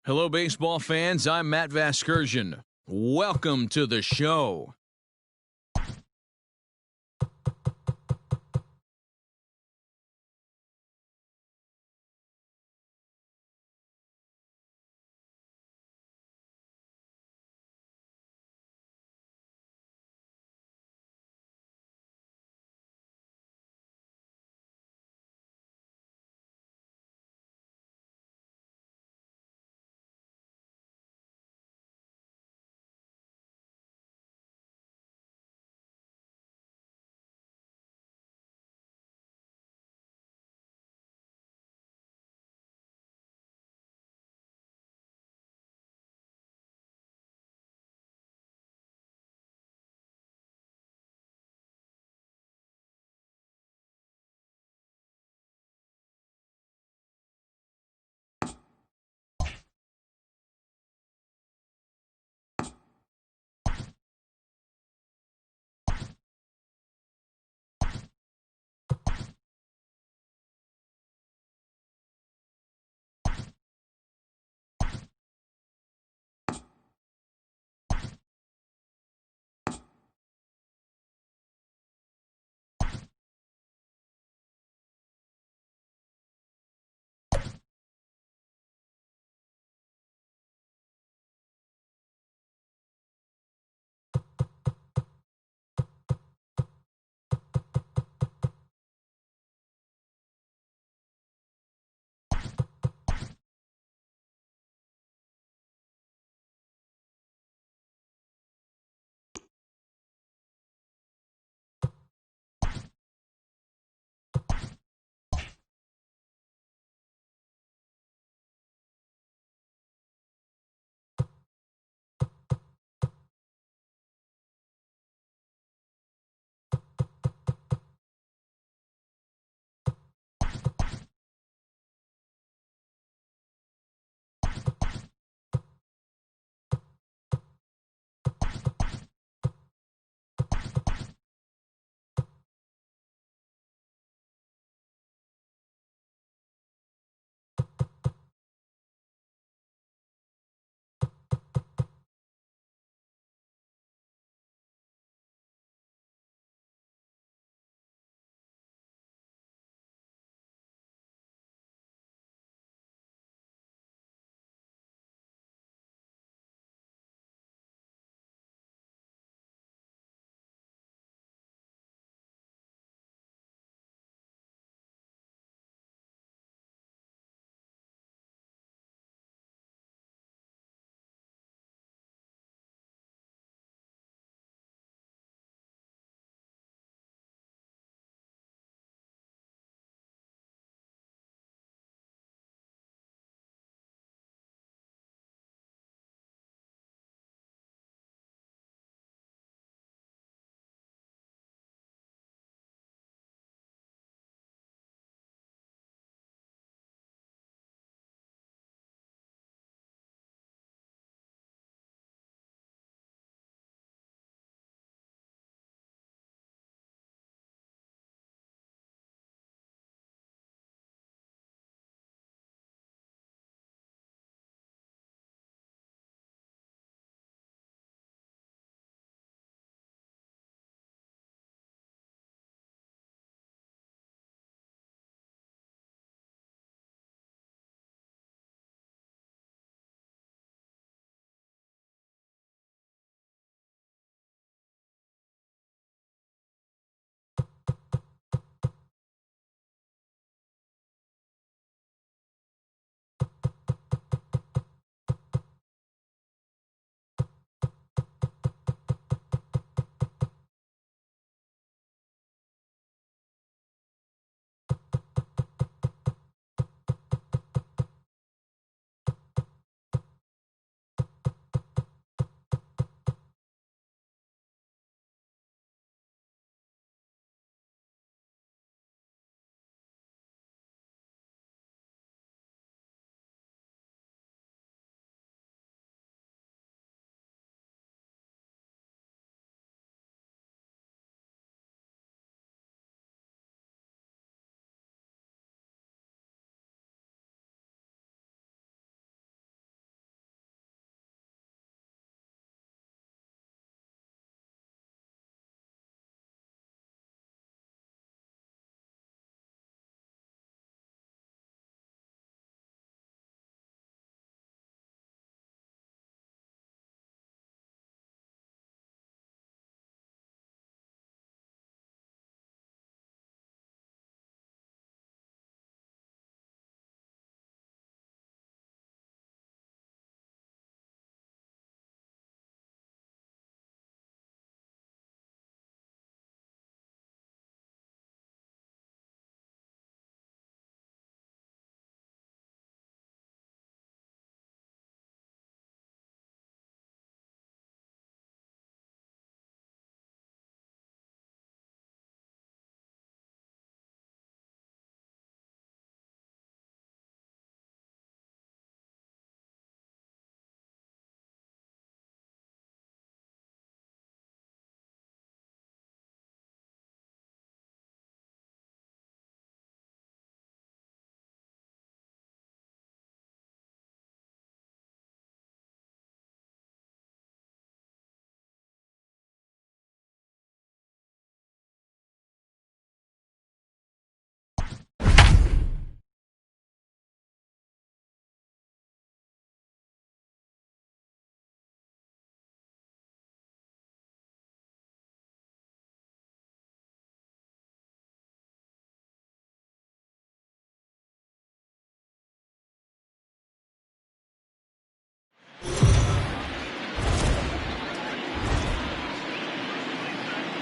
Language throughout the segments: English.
Hello, baseball fans. I'm Matt Vasgersian. Welcome to the show.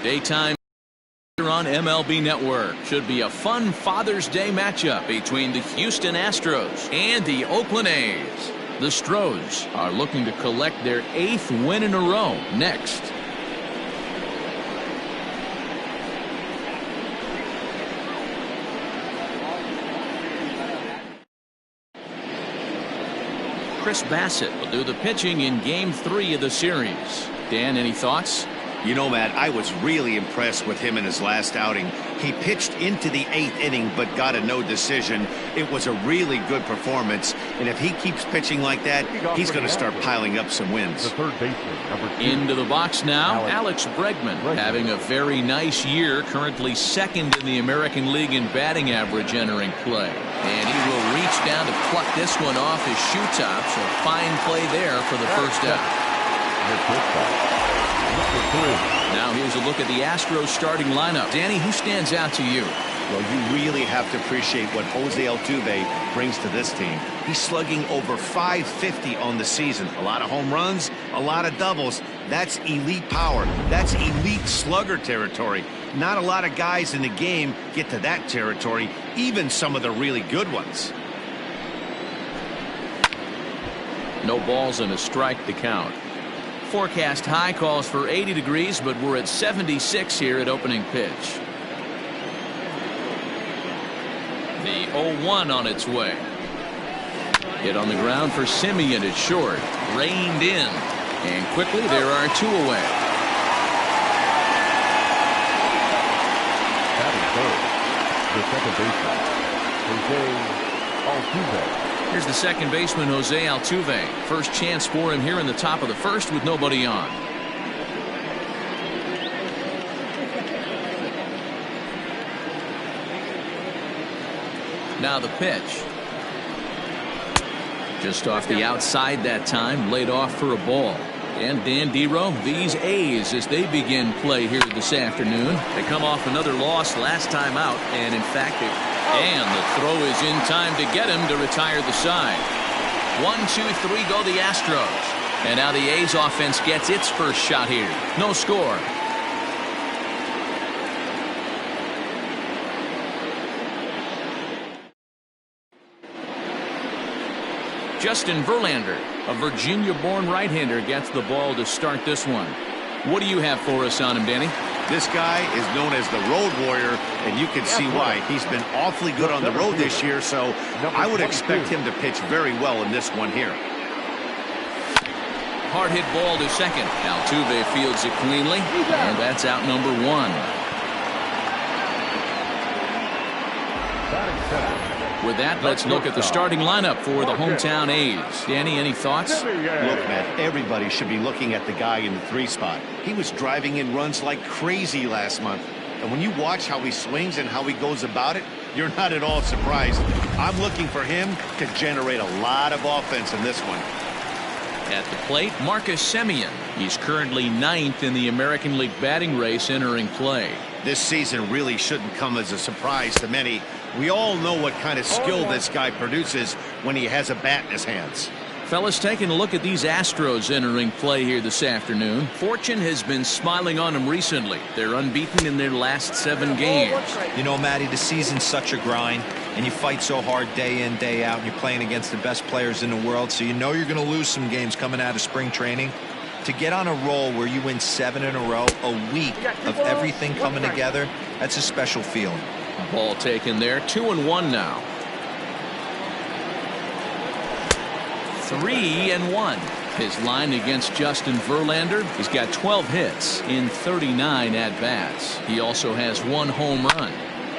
Daytime on MLB Network. Should be a fun Father's Day matchup between the Houston Astros and the Oakland A's. The Stros are looking to collect their 8th win in a row next. Chris Bassett will do the pitching in Game 3 of the series. Dan, any thoughts? You know, Matt, I was really impressed with him in his last outing. He pitched into the 8th inning but got a no decision. It was a really good performance, and if he keeps pitching like that, he's going to start piling up some wins. The third baseman, number 2. Into the box now, Alex Bregman, having a very nice year, currently 2nd in the American League in batting average entering play. And he will reach down to pluck this one off his shoe top, so fine play there for the first out. Now here's a look at the Astros starting lineup. Danny, who stands out to you? Well, you really have to appreciate what Jose Altuve brings to this team. He's slugging over .550 on the season. A lot of home runs, a lot of doubles. That's elite power. That's elite slugger territory. Not a lot of guys in the game get to that territory, even some of the really good ones. No balls and a strike to count. Forecast high calls for 80 degrees, but we're at 76 here at opening pitch. The 0-1 on its way. Hit on the ground for Simeon at short. Reined in. And quickly there are 2 away. Batting third, the second baseman, Jose Altuve. Here's the second baseman, Jose Altuve. First chance for him here in the top of the first with nobody on. Now the pitch. Just off the outside that time, laid off for a ball. And Dan Dero, these A's, as they begin play here this afternoon. They come off another loss last time out, and in fact, and the throw is in time to get him to retire the side. 1, 2, 3 go the Astros. And now the A's offense gets its first shot here. No score. Justin Verlander, a Virginia-born right-hander, gets the ball to start this one. What do you have for us on him, Danny? This guy is known as the road warrior, and you can see why. He's been awfully good on the road this year, so I would expect him to pitch very well in this one here. Hard hit ball to second. Altuve fields it cleanly, and that's out number 1. With that, let's look at the starting lineup for the hometown A's. Danny, any thoughts? Look, Matt, everybody should be looking at the guy in the 3 spot. He was driving in runs like crazy last month. And when you watch how he swings and how he goes about it, you're not at all surprised. I'm looking for him to generate a lot of offense in this one. At the plate, Marcus Semien. He's currently 9th in the American League batting race entering play. This season really shouldn't come as a surprise to many. We all know what kind of skill this guy produces when he has a bat in his hands. Fellas, taking a look at these Astros entering play here this afternoon. Fortune has been smiling on them recently. They're unbeaten in their last 7 games. You know, Matty, the season's such a grind, and you fight so hard day in, day out, and you're playing against the best players in the world, so you know you're going to lose some games coming out of spring training. To get on a roll where you win 7 in a row, a week of everything coming together, that's a special feeling. Ball taken there. 2-1 now. 3-1. His line against Justin Verlander. He's got 12 hits in 39 at-bats. He also has 1 home run.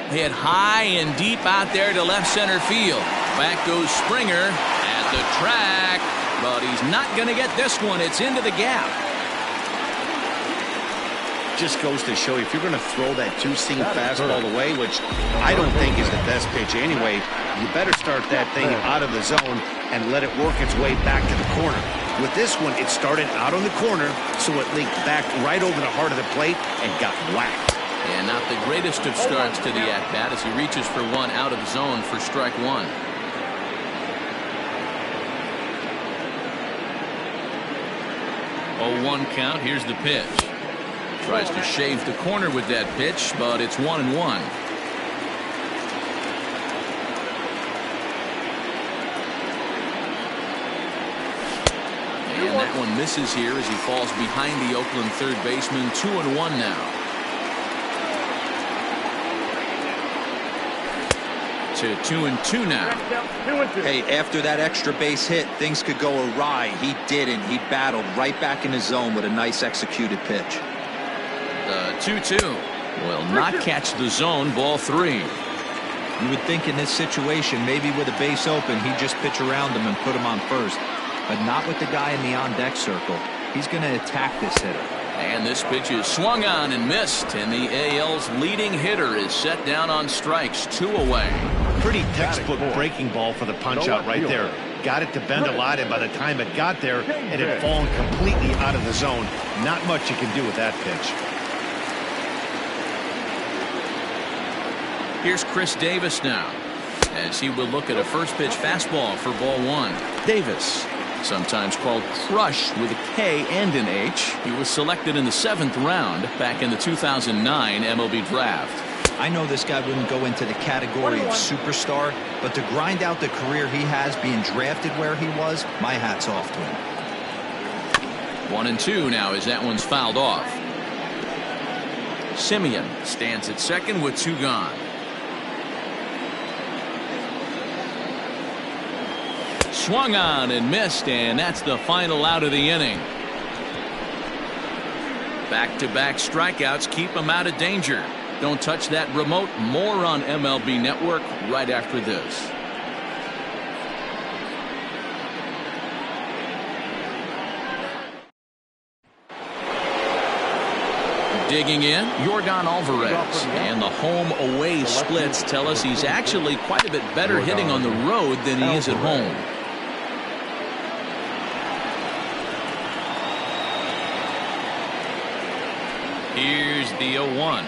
Hit high and deep out there to left center field. Back goes Springer at the track, but he's not going to get this one. It's into the gap. Just goes to show you, if you're going to throw that 2-seam fastball away, which I don't think is the best pitch anyway, you better start that thing out of the zone and let it work its way back to the corner. With this one, it started out on the corner, so it linked back right over the heart of the plate and got whacked. And not the greatest of starts to the at-bat as he reaches for one out of zone for strike 1. 0-1 count. Here's the pitch. Tries to shave the corner with that pitch, but it's 1-1. And that one misses here as he falls behind the Oakland third baseman. 2-1 now. To 2-2 now. Hey, after that extra base hit, things could go awry. He didn't. He battled right back in his zone with a nice executed pitch. The 2-2 will not catch the zone. Ball 3. You would think in this situation, maybe with a base open, he'd just pitch around him and put him on first. But not with the guy in the on-deck circle. He's going to attack this hitter. And this pitch is swung on and missed. And the AL's leading hitter is set down on strikes. 2 away. Pretty textbook breaking ball for the punch-out right there. Got it to bend a lot, and by the time it got there, it had fallen completely out of the zone. Not much you can do with that pitch. Here's Chris Davis now, as he will look at a first pitch fastball for ball 1. Davis, sometimes called Crush with a K and an H. He was selected in the 7th round back in the 2009 MLB draft. I know this guy wouldn't go into the category of superstar, but to grind out the career he has being drafted where he was, my hat's off to him. 1-2 now as that one's fouled off. Simeon stands at second with 2 gone. Swung on and missed, and that's the final out of the inning. Back-to-back strikeouts keep him out of danger. Don't touch that remote. More on MLB Network right after this. Digging in, Yordan Alvarez. And the home-away splits tell us he's actually quite a bit better hitting on the road than he is at home. Here's the 0-1.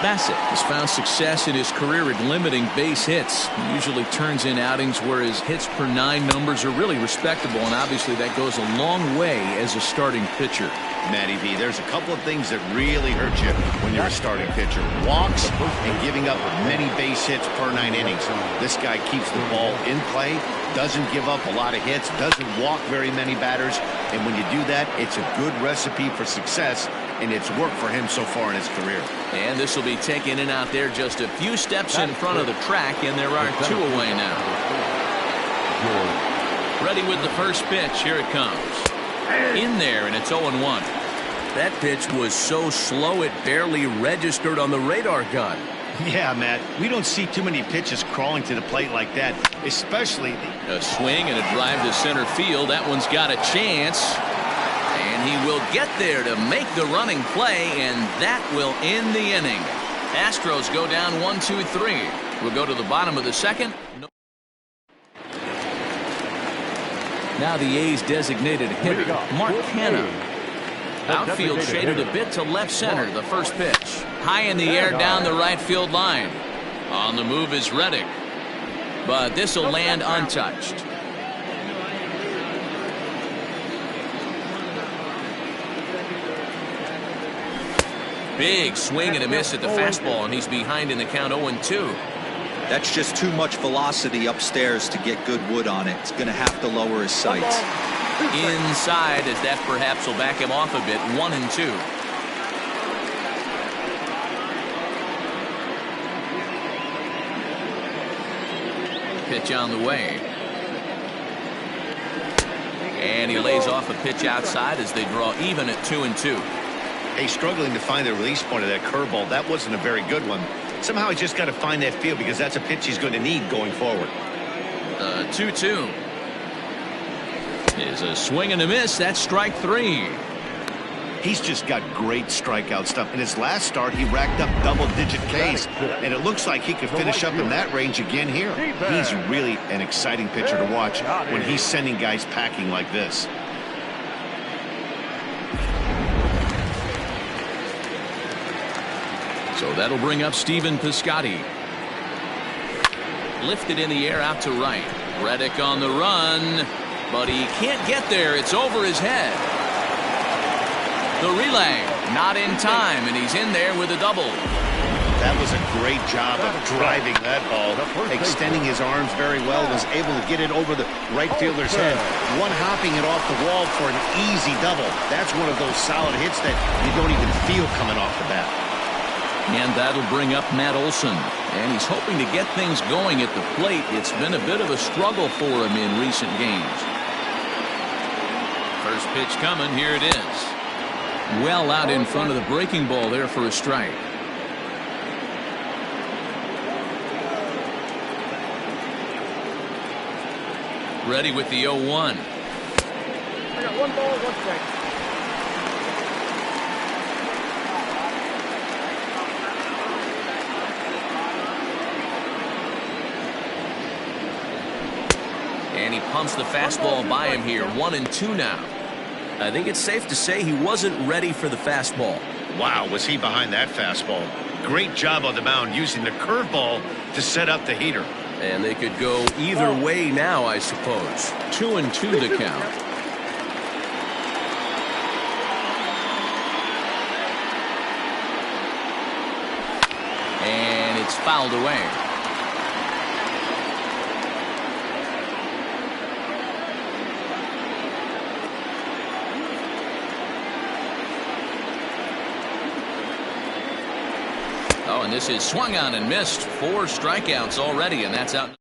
Bassett has found success in his career at limiting base hits. He usually turns in outings where his hits per 9 numbers are really respectable, and obviously that goes a long way as a starting pitcher. Matty V, there's a couple of things that really hurt you when you're a starting pitcher. Walks and giving up many base hits per 9 innings. This guy keeps the ball in play, doesn't give up a lot of hits, doesn't walk very many batters, and when you do that, it's a good recipe for success, and it's worked for him so far in his career. And this will be taken in out there just a few steps in front of the track, and there are 2 away now. Ready with the first pitch. Here it comes. In there, and it's 0-1. That pitch was so slow it barely registered on the radar gun. Yeah, Matt, we don't see too many pitches crawling to the plate like that, especially a swing and a drive to center field. That one's got a chance, and he will get there to make the running play, and that will end the inning. Astros go down 1-2-3. We'll go to the bottom of the second. Now the A's designated hitter, Mark Canha. Outfield shaded a bit to left center. The first pitch. High in the air down the right field line. On the move is Reddick. But this will land untouched. Big swing and a miss at the fastball, and he's behind in the count 0-2. That's just too much velocity upstairs to get good wood on it. It's going to have to lower his sights. Inside, as that perhaps will back him off a bit. 1-2. Pitch on the way. And he lays off a pitch outside as they draw even at 2-2. He's struggling to find the release point of that curveball. That wasn't a very good one. Somehow he's just got to find that feel because that's a pitch he's going to need going forward. 2-2 is a swing and a miss. That's strike 3. He's just got great strikeout stuff. In his last start, he racked up double-digit Ks, and it looks like he could finish up in that range again here. He's really an exciting pitcher to watch when he's sending guys packing like this. So that'll bring up Stephen Piscotty. Lifted in the air out to right. Reddick on the run, but he can't get there. It's over his head. The relay, not in time, and he's in there with a double. That was a great job of driving that ball, extending his arms very well, was able to get it over the right fielder's head, one-hopping it off the wall for an easy double. That's one of those solid hits that you don't even feel coming off the bat. And that'll bring up Matt Olson, and he's hoping to get things going at the plate. It's been a bit of a struggle for him in recent games. First pitch coming, here it is. Well out in front of the breaking ball there for a strike. Ready with the 0-1. I got 1 ball, 1 strike. And he pumps the fastball by him here. 1-2 now. I think it's safe to say he wasn't ready for the fastball. Wow, was he behind that fastball. Great job on the mound using the curveball to set up the heater. And they could go either way now, I suppose. 2-2 the count. And it's fouled away. Oh, and this is swung on and missed. 4 strikeouts already, and that's out.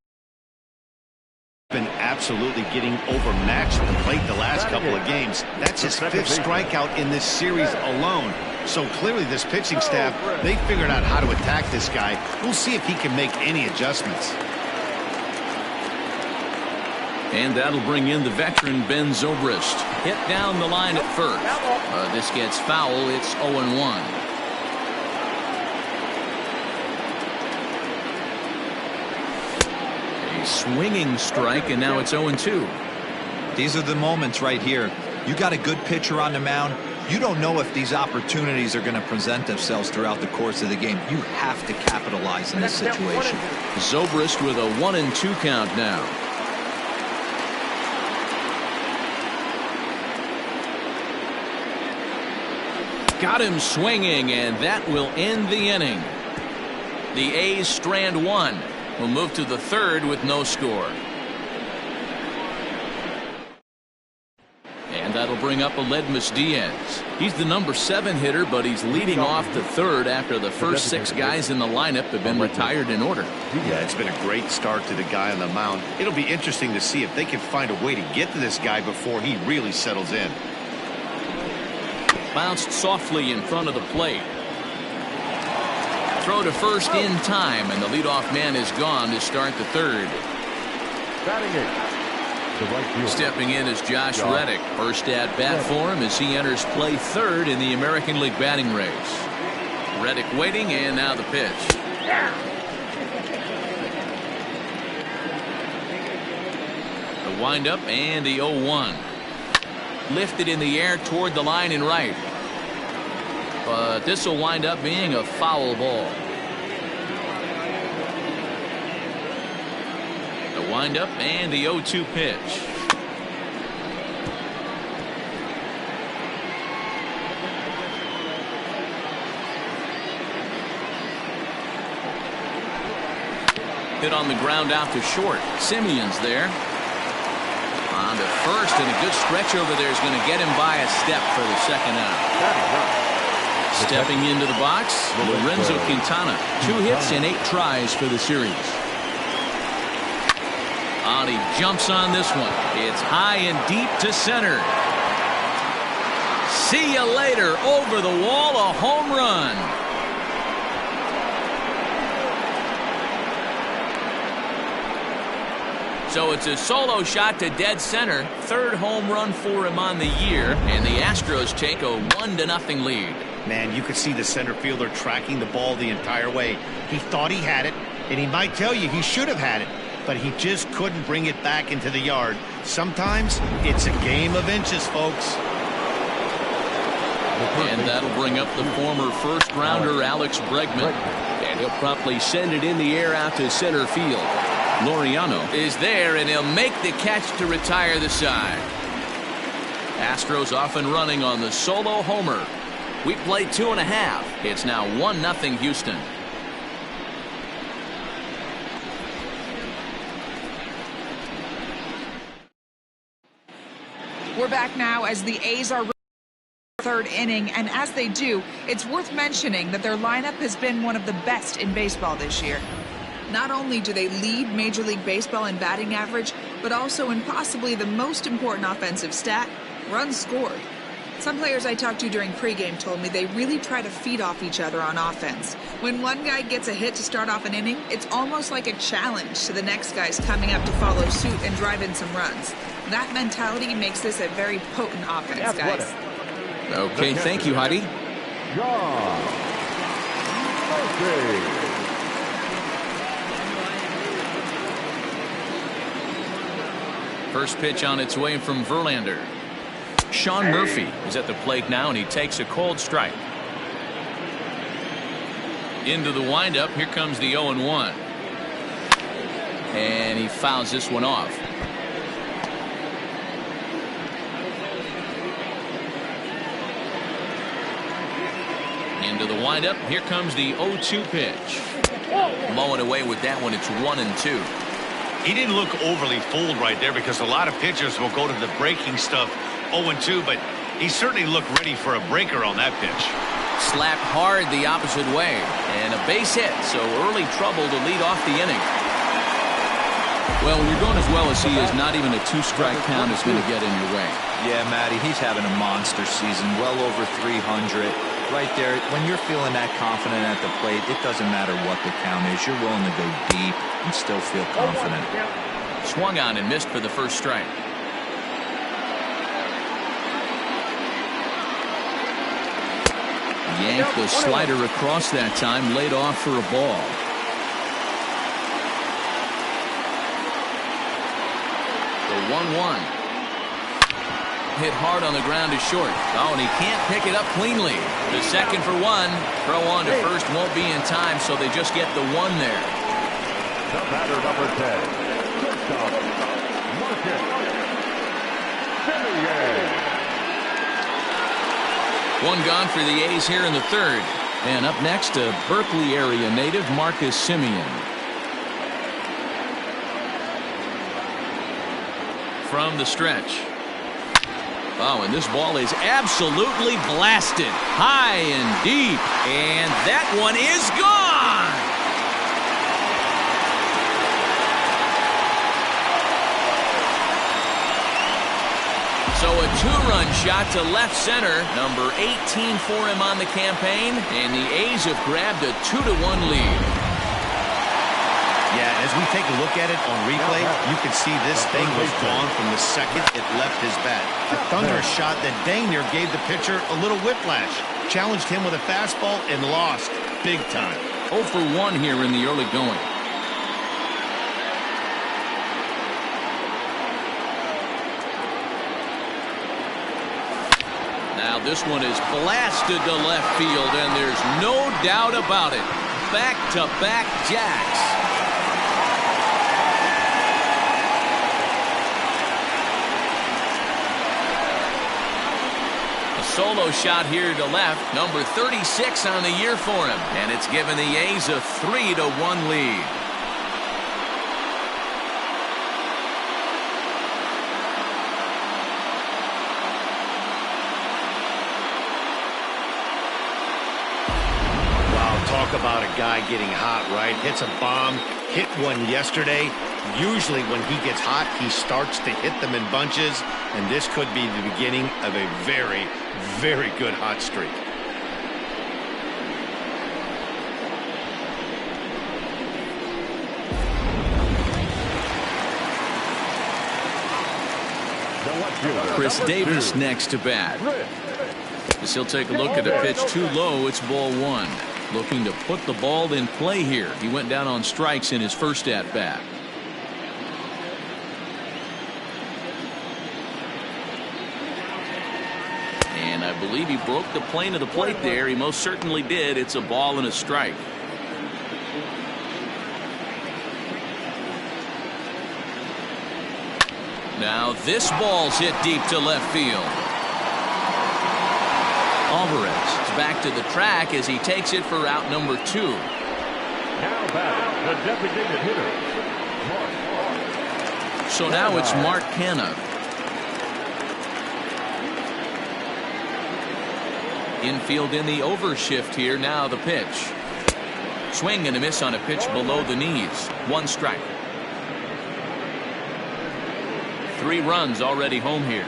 Been absolutely getting overmatched at the plate the last couple of games. That's his 5th strikeout in this series alone. So clearly this pitching staff, they figured out how to attack this guy. We'll see if he can make any adjustments. And that'll bring in the veteran Ben Zobrist. Hit down the line at first. This gets foul. It's 0-1. Swinging strike, and now it's 0-2. These are the moments right here. You got a good pitcher on the mound. You don't know if these opportunities are going to present themselves throughout the course of the game. You have to capitalize in this situation. Zobrist with a 1-2 count now. Got him swinging, and that will end the inning. The A's strand 1. We'll move to the 3rd with no score. And that'll bring up Aledmus Diaz. He's the number 7 hitter, but he's leading off the 3rd after the first 6 guys in the lineup have been retired in order. Yeah, it's been a great start to the guy on the mound. It'll be interesting to see if they can find a way to get to this guy before he really settles in. Bounced softly in front of the plate. Throw to first in time, and the leadoff man is gone to start the 3rd. Batting 8. The right fielder. Stepping in is Josh Reddick. First at bat for him as he enters play 3rd in the American League batting race. Reddick waiting, and now the pitch. The windup and the 0-1. Lifted in the air toward the line and right. But this will wind up being a foul ball. The windup and the 0-2 pitch. Hit on the ground out to short. Simeon's there. On to first, and a good stretch over there is going to get him by a step for the 2nd out. Stepping into the box, Lorenzo Quintana. 2 hits and 8 tries for the series. And he jumps on this one. It's high and deep to center. See you later. Over the wall, a home run. So it's a solo shot to dead center. 3rd home run for him on the year. And the Astros take a 1-0 lead. Man, you could see the center fielder tracking the ball the entire way. He thought he had it, and he might tell you he should have had it, but he just couldn't bring it back into the yard. Sometimes it's a game of inches, folks. And that'll bring up the former first-rounder Alex Bregman. And he'll promptly send it in the air out to center field. Laureano is there, and he'll make the catch to retire the side. Astros off and running on the solo homer. We played 2.5. It's now 1-0 Houston. We're back now as the A's are third inning, and as they do, it's worth mentioning that their lineup has been one of the best in baseball this year. Not only do they lead Major League Baseball in batting average, but also in possibly the most important offensive stat, runs scored. Some players I talked to during pregame told me they really try to feed off each other on offense. When one guy gets a hit to start off an inning, it's almost like a challenge to the next guys coming up to follow suit and drive in some runs. That mentality makes this a very potent offense, guys. Okay, thank you, Heidi. John Murphy. First pitch on its way from Verlander. Sean Murphy is at the plate now, and he takes a cold strike. Into the windup. Here comes the 0-1. And he fouls this one off. Into the windup. Here comes the 0-2 pitch. Mowing away with that one. It's 1-2. He didn't look overly fooled right there, because a lot of pitchers will go to the breaking stuff 0-2, but he certainly looked ready for a breaker on that pitch. Slapped hard the opposite way, and a base hit, so early trouble to lead off the inning. Well, when you're going as well as he is, not even a 2-strike count is going to get in your way. Yeah, Matty, he's having a monster season, well over 300. Right there, when you're feeling that confident at the plate, it doesn't matter what the count is. You're willing to go deep and still feel confident. Swung on and missed for the first strike. Yanked the slider across that time, laid off for a ball. The 1-1. Hit hard on the ground to short. Oh, and he can't pick it up cleanly. The second for one. Throw on to first won't be in time, so they just get the 1 there. The batter, number 10. Shortstop, Marcus Semien. 1 gone for the A's here in the third. And up next, a Berkeley area native, Marcus Semien. From the stretch. Oh, and this ball is absolutely blasted. High and deep. And that one is gone. So a 2-run shot to left center. Number 18 for him on the campaign. And the A's have grabbed a 2-1 lead. Yeah, as we take a look at it on replay, you can see this thing was gone from the second it left his bat. A thunderous shot that dang near gave the pitcher a little whiplash. Challenged him with a fastball and lost big time. 0 for 1 here in the early going. Now this one is blasted to left field, and there's no doubt about it. Back-to-back jacks. Solo shot here to left, number 36 on the year for him, and it's given the A's a 3-1 lead. Wow, talk about a guy getting hot, right? Hits a bomb, hit one yesterday. Usually when he gets hot, he starts to hit them in bunches, and this could be the beginning of a very, very good hot streak. Chris Davis next to bat. As he'll take a look at a pitch too low, it's ball 1. Looking to put the ball in play here. He went down on strikes in his first at bat. And I believe he broke the plane of the plate there. He most certainly did. It's a ball and a strike. Now this ball's hit deep to left field. Alvarez is back to the track as he takes it for route number 2. Now batting, the designated hitter, Mark. So now it's Mark Canha. Infield in the overshift here. Now the pitch. Swing and a miss on a pitch below the knees. 1 strike. 3 runs already home here.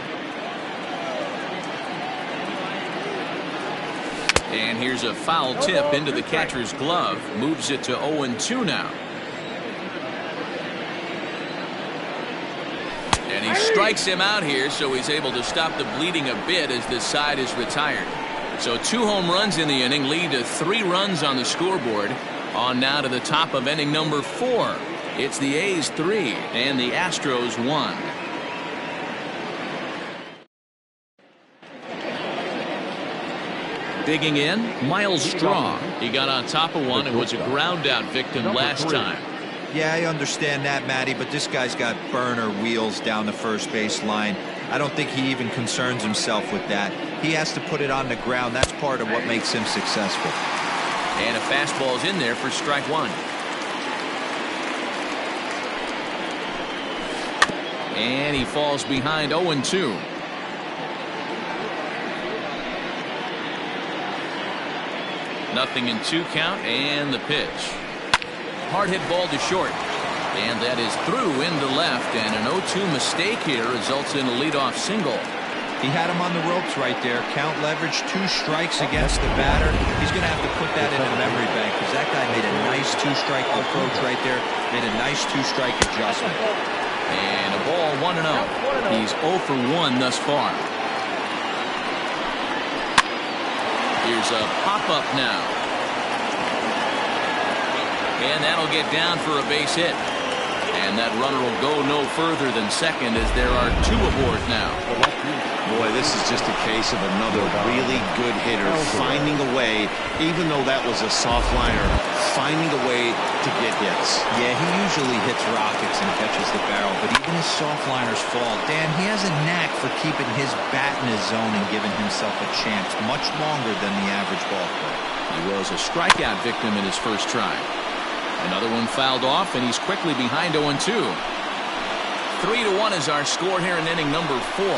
And here's a foul tip into the catcher's glove. Moves it to 0-2 now. And he strikes him out here, so he's able to stop the bleeding a bit as this side is retired. So 2 home runs in the inning lead to 3 runs on the scoreboard. On now to the top of inning number 4. It's the A's 3 and the Astros 1. Digging in, Miles Straw. He got on top of one and was a ground out victim last time. Yeah, I understand that, Matty, but this guy's got burner wheels down the first base line. I don't think he even concerns himself with that. He has to put it on the ground. That's part of what makes him successful. And a fastball's in there for strike 1. And he falls behind 0-2. Nothing in 2 count, and the pitch. Hard hit ball to short. And that is through into left, and an 0-2 mistake here results in a leadoff single. He had him on the ropes right there. Count leverage, 2 strikes against the batter. He's going to have to put that in the memory bank because that guy made a nice 2-strike approach right there. Made a nice 2-strike adjustment. And a ball 1-0. He's 0 for 1 thus far. Here's a pop-up now. And that'll get down for a base hit. And that runner will go no further than second as there are 2 aboard now. Boy, this is just a case of another really good hitter finding a way, even though that was a soft liner, finding a way to get hits. Yeah, he usually hits rockets and catches the barrel, but even his soft liners fall. Dan, he has a knack for keeping his bat in his zone and giving himself a chance much longer than the average ball player. He was a strikeout victim in his first try. Another one fouled off, and he's quickly behind 0-2. 3-1 is our score here in inning number 4.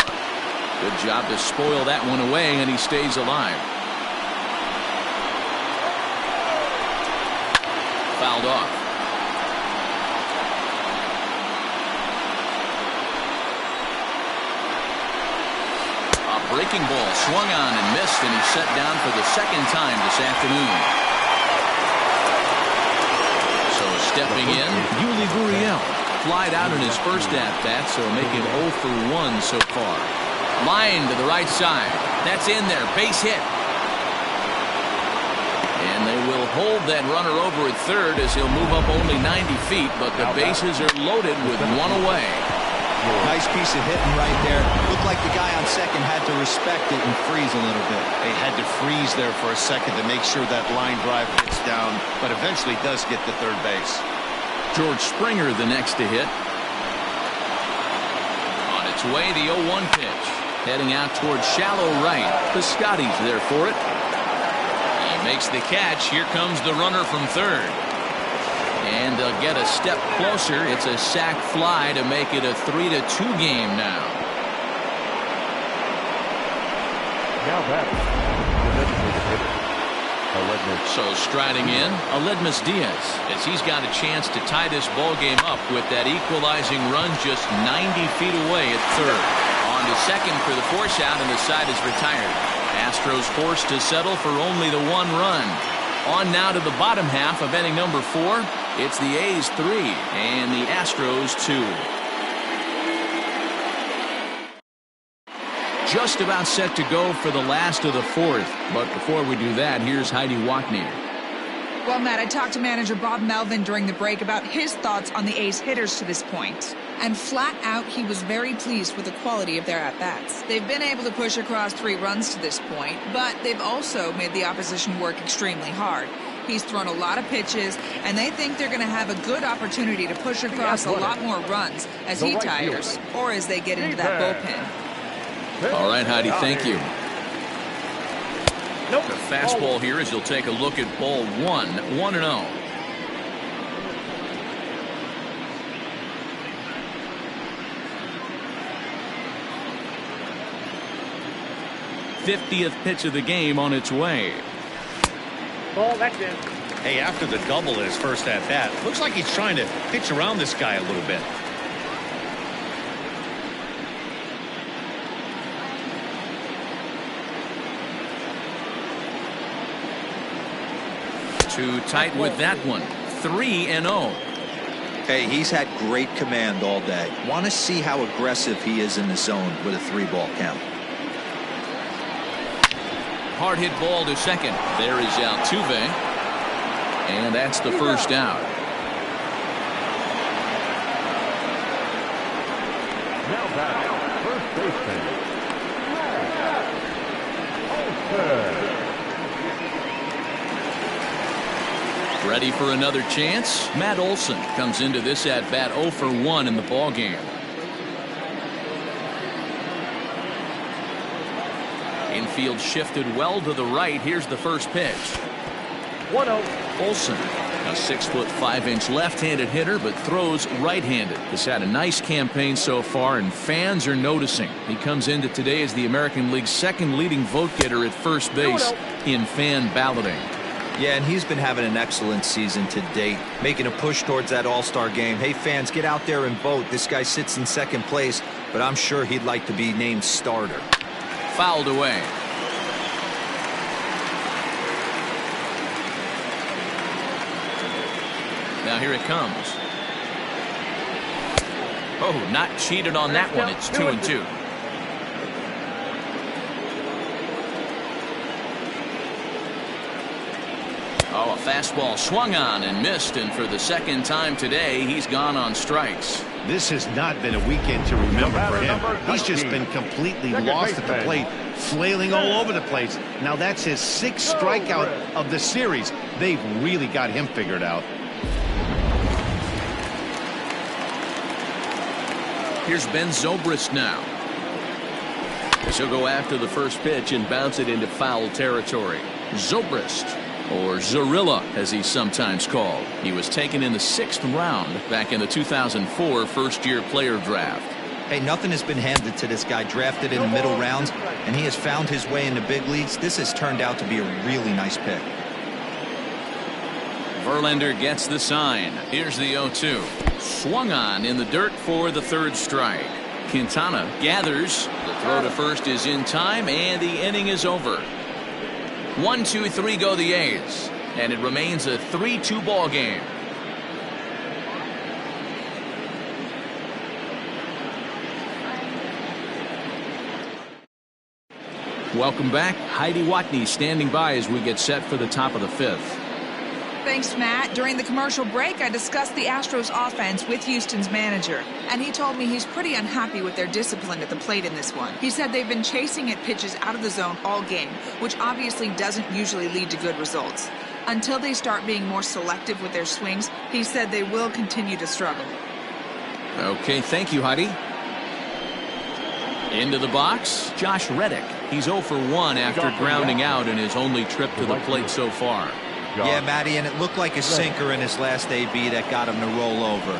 Good job to spoil that one away, and he stays alive. Fouled off. A breaking ball swung on and missed, and he's set down for the 2nd time this afternoon. So stepping in, Yuli Gurriel flied out in his first at-bat, so make him 0 for 1 so far. Line to the right side. That's in there. Base hit. And they will hold that runner over at third as he'll move up only 90 feet, but the bases are loaded with 1 away. Nice piece of hitting right there. Looked like the guy on second had to respect it and freeze a little bit. They had to freeze there for a second to make sure that line drive gets down, but eventually does get to third base. George Springer the next to hit. On its way, the 0-1 pitch. Heading out towards shallow right. Piscotty's there for it. He makes the catch. Here comes the runner from third. And they'll get a step closer. It's a sac fly to make it a 3-2 game now. Now batting, the designated hitter, Aledmys. So striding in, Aledmys Diaz, as he's got a chance to tie this ball game up with that equalizing run just 90 feet away at third. On to second for the force out, and the side is retired. Astros forced to settle for only the 1 run. On now to the bottom half of inning number 4. It's the A's 3 and the Astros 2. Just about set to go for the last of the 4th. But before we do that, here's Heidi Watney. Well, Matt, I talked to manager Bob Melvin during the break about his thoughts on the A's hitters to this point. And flat out, he was very pleased with the quality of their at-bats. They've been able to push across 3 runs to this point, but they've also made the opposition work extremely hard. He's thrown a lot of pitches, and they think they're going to have a good opportunity to push across a lot more runs as he tires or as they get into that bullpen. All right, Heidi, thank you. Nope. The fastball here as you'll take a look at ball one. 1-0. '50th pitch of the game on its way. Ball, that's in. Hey, after the double in his first at bat, looks like he's trying to pitch around this guy a little bit. Too tight with that one. 3-0. Hey, he's had great command all day. Want to see how aggressive he is in the zone with a 3-ball count. Hard hit ball to second. There is Altuve. And that's the first out. Now back, first baseman. Ready for another chance? Matt Olson comes into this at bat 0 for 1 in the ball game. Infield shifted well to the right. Here's the first pitch. 1-0. Olson, a 6'5" left-handed hitter, but throws right-handed. Has had a nice campaign so far, and fans are noticing. He comes into today as the American League's second leading vote getter at first base in fan balloting. Yeah, and he's been having an excellent season to date, making a push towards that all-star game. Hey, fans, get out there and vote. This guy sits in second place, but I'm sure he'd like to be named starter. Fouled away. Now here it comes. Oh, not cheated on that one. It's 2-2. Oh, a fastball swung on and missed, and for the second time today, he's gone on strikes. This has not been a weekend to remember for him. He's just been completely lost at the plate, flailing all over the place. Now that's his 6th strikeout of the series. They've really got him figured out. Here's Ben Zobrist now. He'll go after the first pitch and bounce it into foul territory. Zobrist, or Zorilla as he's sometimes called. He was taken in the 6th round back in the 2004 first-year player draft. Hey, nothing has been handed to this guy. Drafted in the middle rounds, and he has found his way in the big leagues. This has turned out to be a really nice pick. Verlander gets the sign. Here's the 0-2. Swung on in the dirt for the 3rd strike. Quintana gathers. The throw to first is in time, and the inning is over. 1-2-3 go the A's, and it remains a 3-2 ball game. Welcome back. Heidi Watney standing by as we get set for the top of the 5th. Thanks, Matt. During the commercial break, I discussed the Astros offense with Houston's manager, and he told me he's pretty unhappy with their discipline at the plate in this one. He said they've been chasing at pitches out of the zone all game, which obviously doesn't usually lead to good results. Until they start being more selective with their swings, he said they will continue to struggle. Okay, thank you, Heidi. Into the box, Josh Reddick. He's 0 for 1 after grounding out in his only trip to the plate so far. Yeah, Matty, and it looked like a sinker in his last AB that got him to roll over.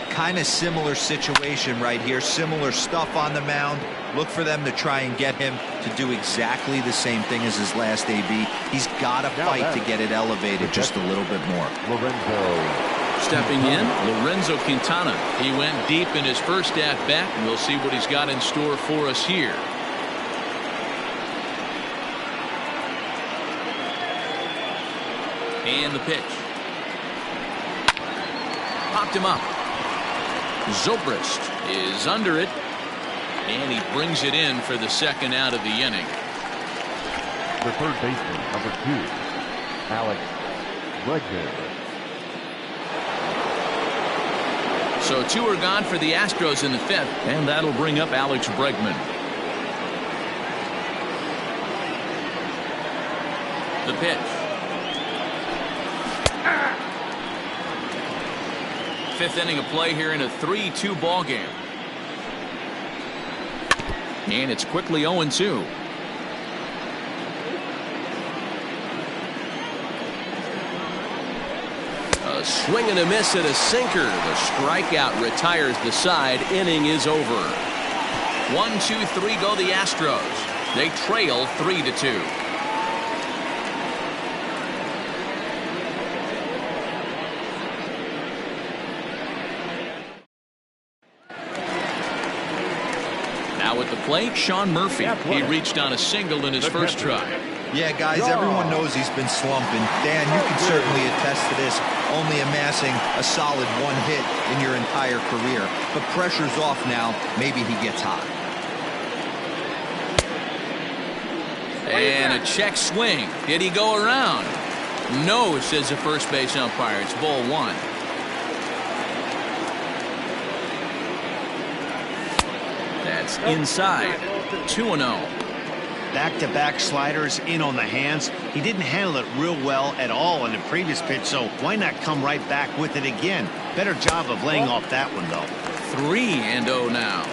Kind of similar situation right here. Similar stuff on the mound. Look for them to try and get him to do exactly the same thing as his last AB. He's got to fight to get it elevated just a little bit more. Stepping in, Lorenzo Quintana. He went deep in his first at-bat, and we'll see what he's got in store for us here. And the pitch. Popped him up. Zobrist is under it, and he brings it in for the 2nd out of the inning. The 3rd baseman, number 2, Alex Bregman. So 2 are gone for the Astros in the 5th, and that'll bring up Alex Bregman. The pitch. 5th inning of play here in a 3-2 ball game. And it's quickly 0-2. Swing and a miss at a sinker. The strikeout retires the side. Inning is over. 1-2-3 go the Astros. They trail 3-2. Now at the plate, Sean Murphy. He reached on a single in his first try. Yeah, guys, everyone knows he's been slumping. Dan, you can certainly attest to this, only amassing a solid one hit in your entire career. But pressure's off now. Maybe he gets hot. And a check swing. Did he go around? No, says the first base umpire. It's ball one. That's inside. 2-0. Back-to-back sliders in on the hands. He didn't handle it real well at all in the previous pitch, so why not come right back with it again? Better job of laying off that one, though. 3-0 now.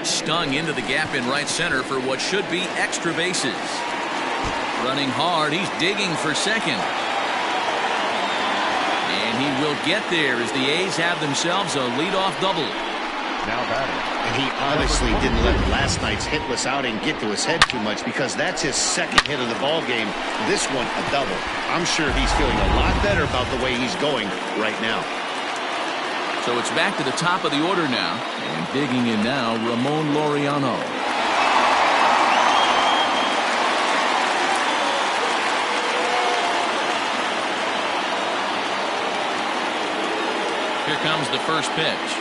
Stung into the gap in right center for what should be extra bases. Running hard, he's digging for second. And he will get there as the A's have themselves a leadoff double. Now batting. And he honestly didn't let last night's hitless outing get to his head too much, because that's his second hit of the ball game. This one, a double. I'm sure he's feeling a lot better about the way he's going right now. So it's back to the top of the order now. And digging in now, Ramon Laureano. Here comes the first pitch.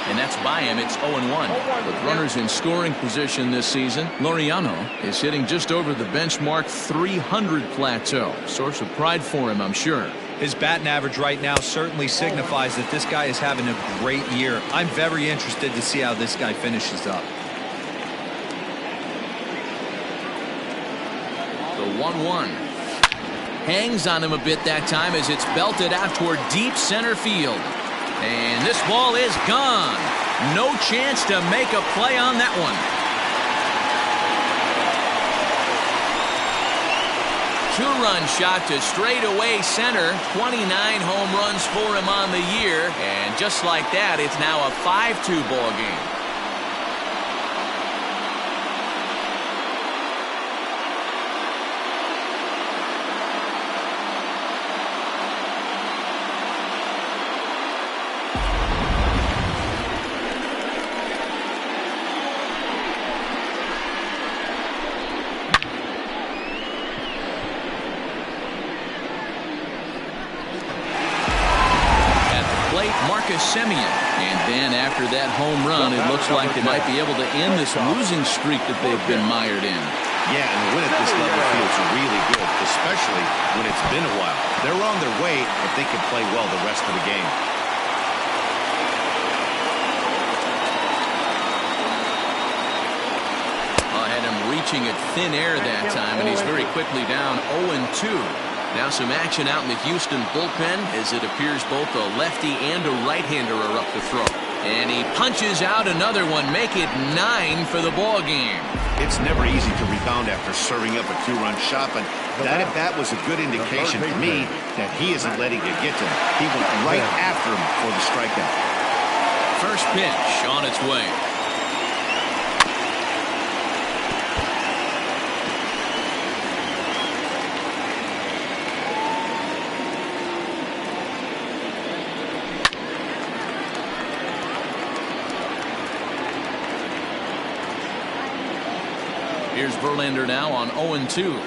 And that's by him. It's 0-1. With runners in scoring position this season, Laureano is hitting just over the benchmark 300 plateau. Source of pride for him, I'm sure. His batting average right now certainly signifies that this guy is having a great year. I'm very interested to see how this guy finishes up. The 1-1. Hangs on him a bit that time as it's belted out toward deep center field. And this ball is gone. No chance to make a play on that one. Two-run shot to straightaway center. 29 home runs for him on the year. And just like that, it's now a 5-2 ball game. Semien. And then after that home run, it looks like they might be able to end this losing streak that they've been mired in. Yeah, and the win at this level feels really good, especially when it's been a while. They're on their way if they can play well the rest of the game. Had him reaching at thin air that time, and he's very quickly down 0-2. Now some action out in the Houston bullpen as it appears both a lefty and a right-hander are up to throw. And he punches out another one, make it 9 for the ball game. It's never easy to rebound after serving up a two-run shot, but that was a good indication to me that he isn't letting it get to him. He went right after him for the strikeout. First pitch on its way. Here's Verlander now on 0-2.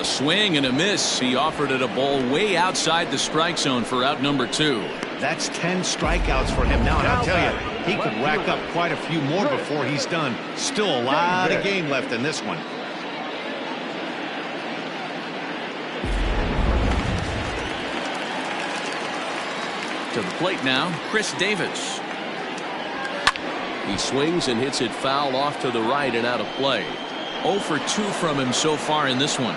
A swing and a miss. He offered it a ball way outside the strike zone for out number 2. That's 10 strikeouts for him now, and I'll tell you, he could rack up quite a few more before he's done. Still a lot of game left in this one. To the plate now, Chris Davis. He swings and hits it foul off to the right and out of play. 0 for 2 from him so far in this one.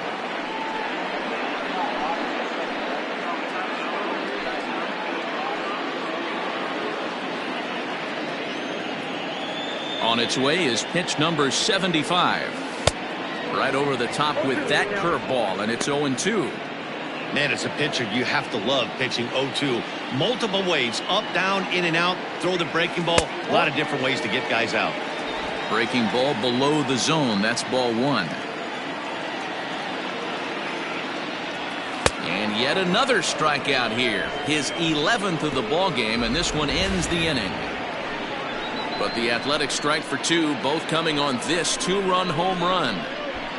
On its way is pitch number 75. Right over the top with that curveball, and it's 0-2. Man, as a pitcher, you have to love pitching 0-2. Multiple ways, up, down, in and out, throw the breaking ball. A lot of different ways to get guys out. Breaking ball below the zone. That's ball 1. And yet another strikeout here. His 11th of the ball game, and this one ends the inning. But the Athletics strike for 2, both coming on this 2-run home run.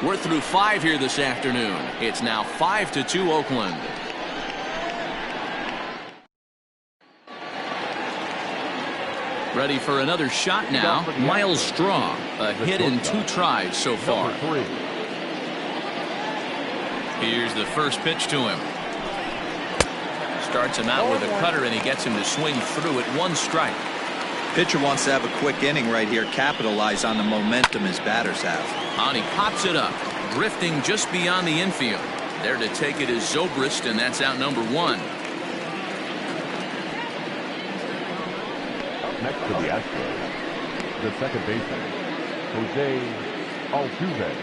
We're through 5 here this afternoon. It's now 5-2 Oakland. Ready for another shot now. Miles Straw, a hit in 2 tries so far. Here's the first pitch to him. Starts him out with a cutter, and he gets him to swing through it. 1 strike. Pitcher wants to have a quick inning right here, capitalize on the momentum his batters have. And he pops it up, drifting just beyond the infield. There to take it is Zobrist, and that's out number 1. Up next to the Astros, the second baseman, Jose Altuve.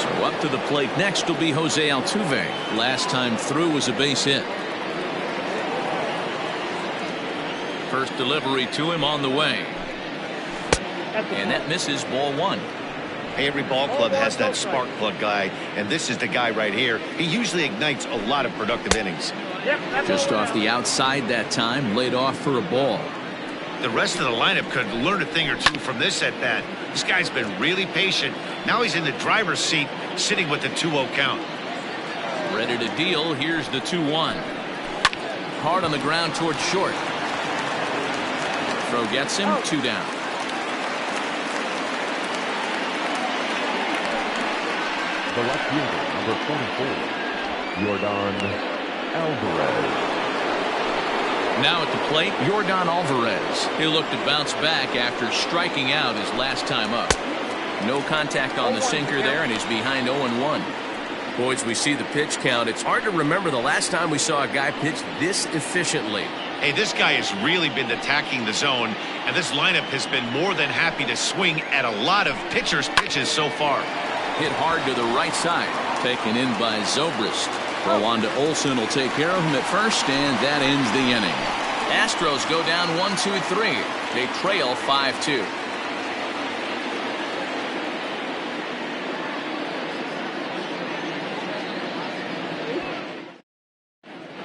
So up to the plate next will be Jose Altuve. Last time through was a base hit. First delivery to him on the way. And that misses, ball 1. Every ball club has that spark plug guy, and this is the guy right here. He usually ignites a lot of productive innings. Just off the outside that time, laid off for a ball. The rest of the lineup could learn a thing or two from this at bat. This guy's been really patient. Now he's in the driver's seat, sitting with the 2-0 count. Ready to deal. Here's the 2-1. Hard on the ground towards short. Throw gets him, 2 down. The left fielder, number 44, Yordan Alvarez. Now at the plate, Yordan Alvarez. He'll look to bounce back after striking out his last time up. No contact on the sinker there, and he's behind 0-1. Boys, we see the pitch count. It's hard to remember the last time we saw a guy pitch this efficiently. Hey, this guy has really been attacking the zone, and this lineup has been more than happy to swing at a lot of pitchers' pitches so far. Hit hard to the right side. Taken in by Zobrist. Throw on to Olsen will take care of him at first, and that ends the inning. Astros go down 1-2-3. They trail 5-2.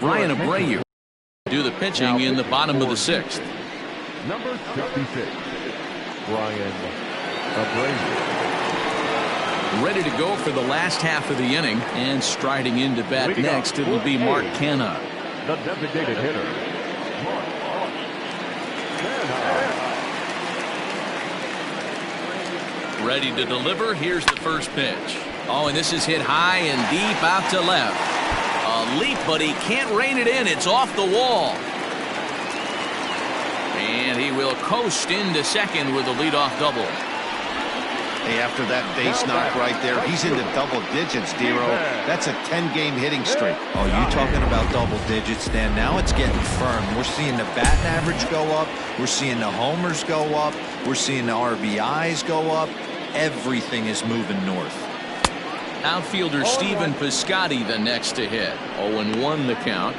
Ryan Abreu do the pitching in the bottom of the 6th. Number 66, Ryan Abreu. Ready to go for the last half of the inning, and striding into bat next, it will be Mark Canha. The designated hitter, Mark Canha. Ready to deliver. Here's the first pitch. Oh, and this is hit high and deep out to left. A leap, but he can't rein it in. It's off the wall. And he will coast into second with a leadoff double. Hey, after that base knock right there, he's into double digits, Dero. That's a 10-game hitting streak. Oh, you talking about double digits, Dan? Now it's getting firm. We're seeing the batting average go up. We're seeing the homers go up. We're seeing the RBIs go up. Everything is moving north. Outfielder Stephen Piscotty the next to hit. 0-1 the count.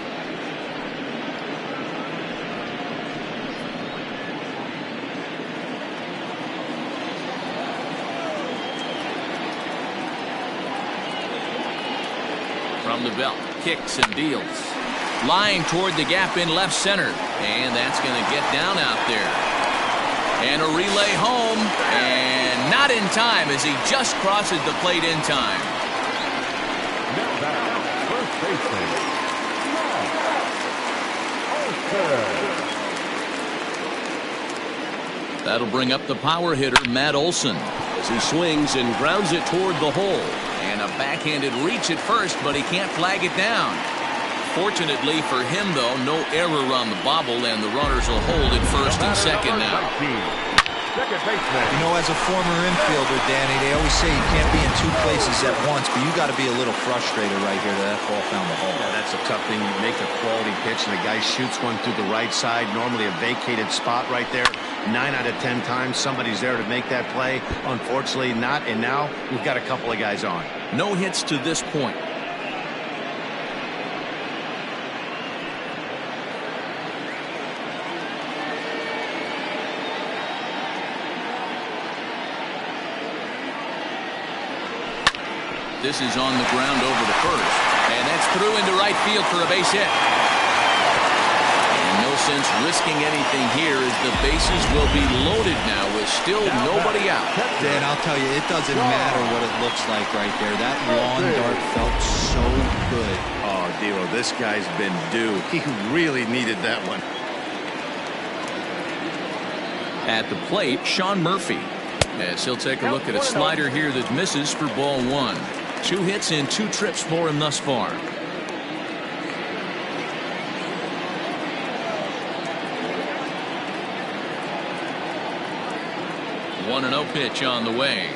From the belt, kicks and deals. Lying toward the gap in left center. And that's going to get down out there. And a relay home. And not in time as he just crosses the plate in time. Now back, first baseman, Olsen. That'll bring up the power hitter, Matt Olson, as he swings and grounds it toward the hole. And a backhanded reach at first, but he can't flag it down. Fortunately for him, though, no error on the bobble, and the runners will hold at first and second now. second baseman. You know, as a former infielder, Danny, they always say you can't be in two places at once, but you got to be a little frustrated right here that ball found the hole. Yeah, that's a tough thing. You make a quality pitch and the guy shoots one through the right side, normally a vacated spot right there. 9 out of 10 times somebody's there to make that play. Unfortunately not, and now we've got a couple of guys on. No hits to this point. This is on the ground over to first. And that's through into right field for a base hit. And no sense risking anything here as the bases will be loaded now with still nobody out. Dan, I'll tell you, it doesn't matter what it looks like right there. That lawn dart felt so good. Oh, Dilo, this guy's been due. He really needed that one. At the plate, Sean Murphy. As he'll take a look at a slider here that misses for ball one. 2 hits and 2 trips for him thus far. One and 0 pitch on the way.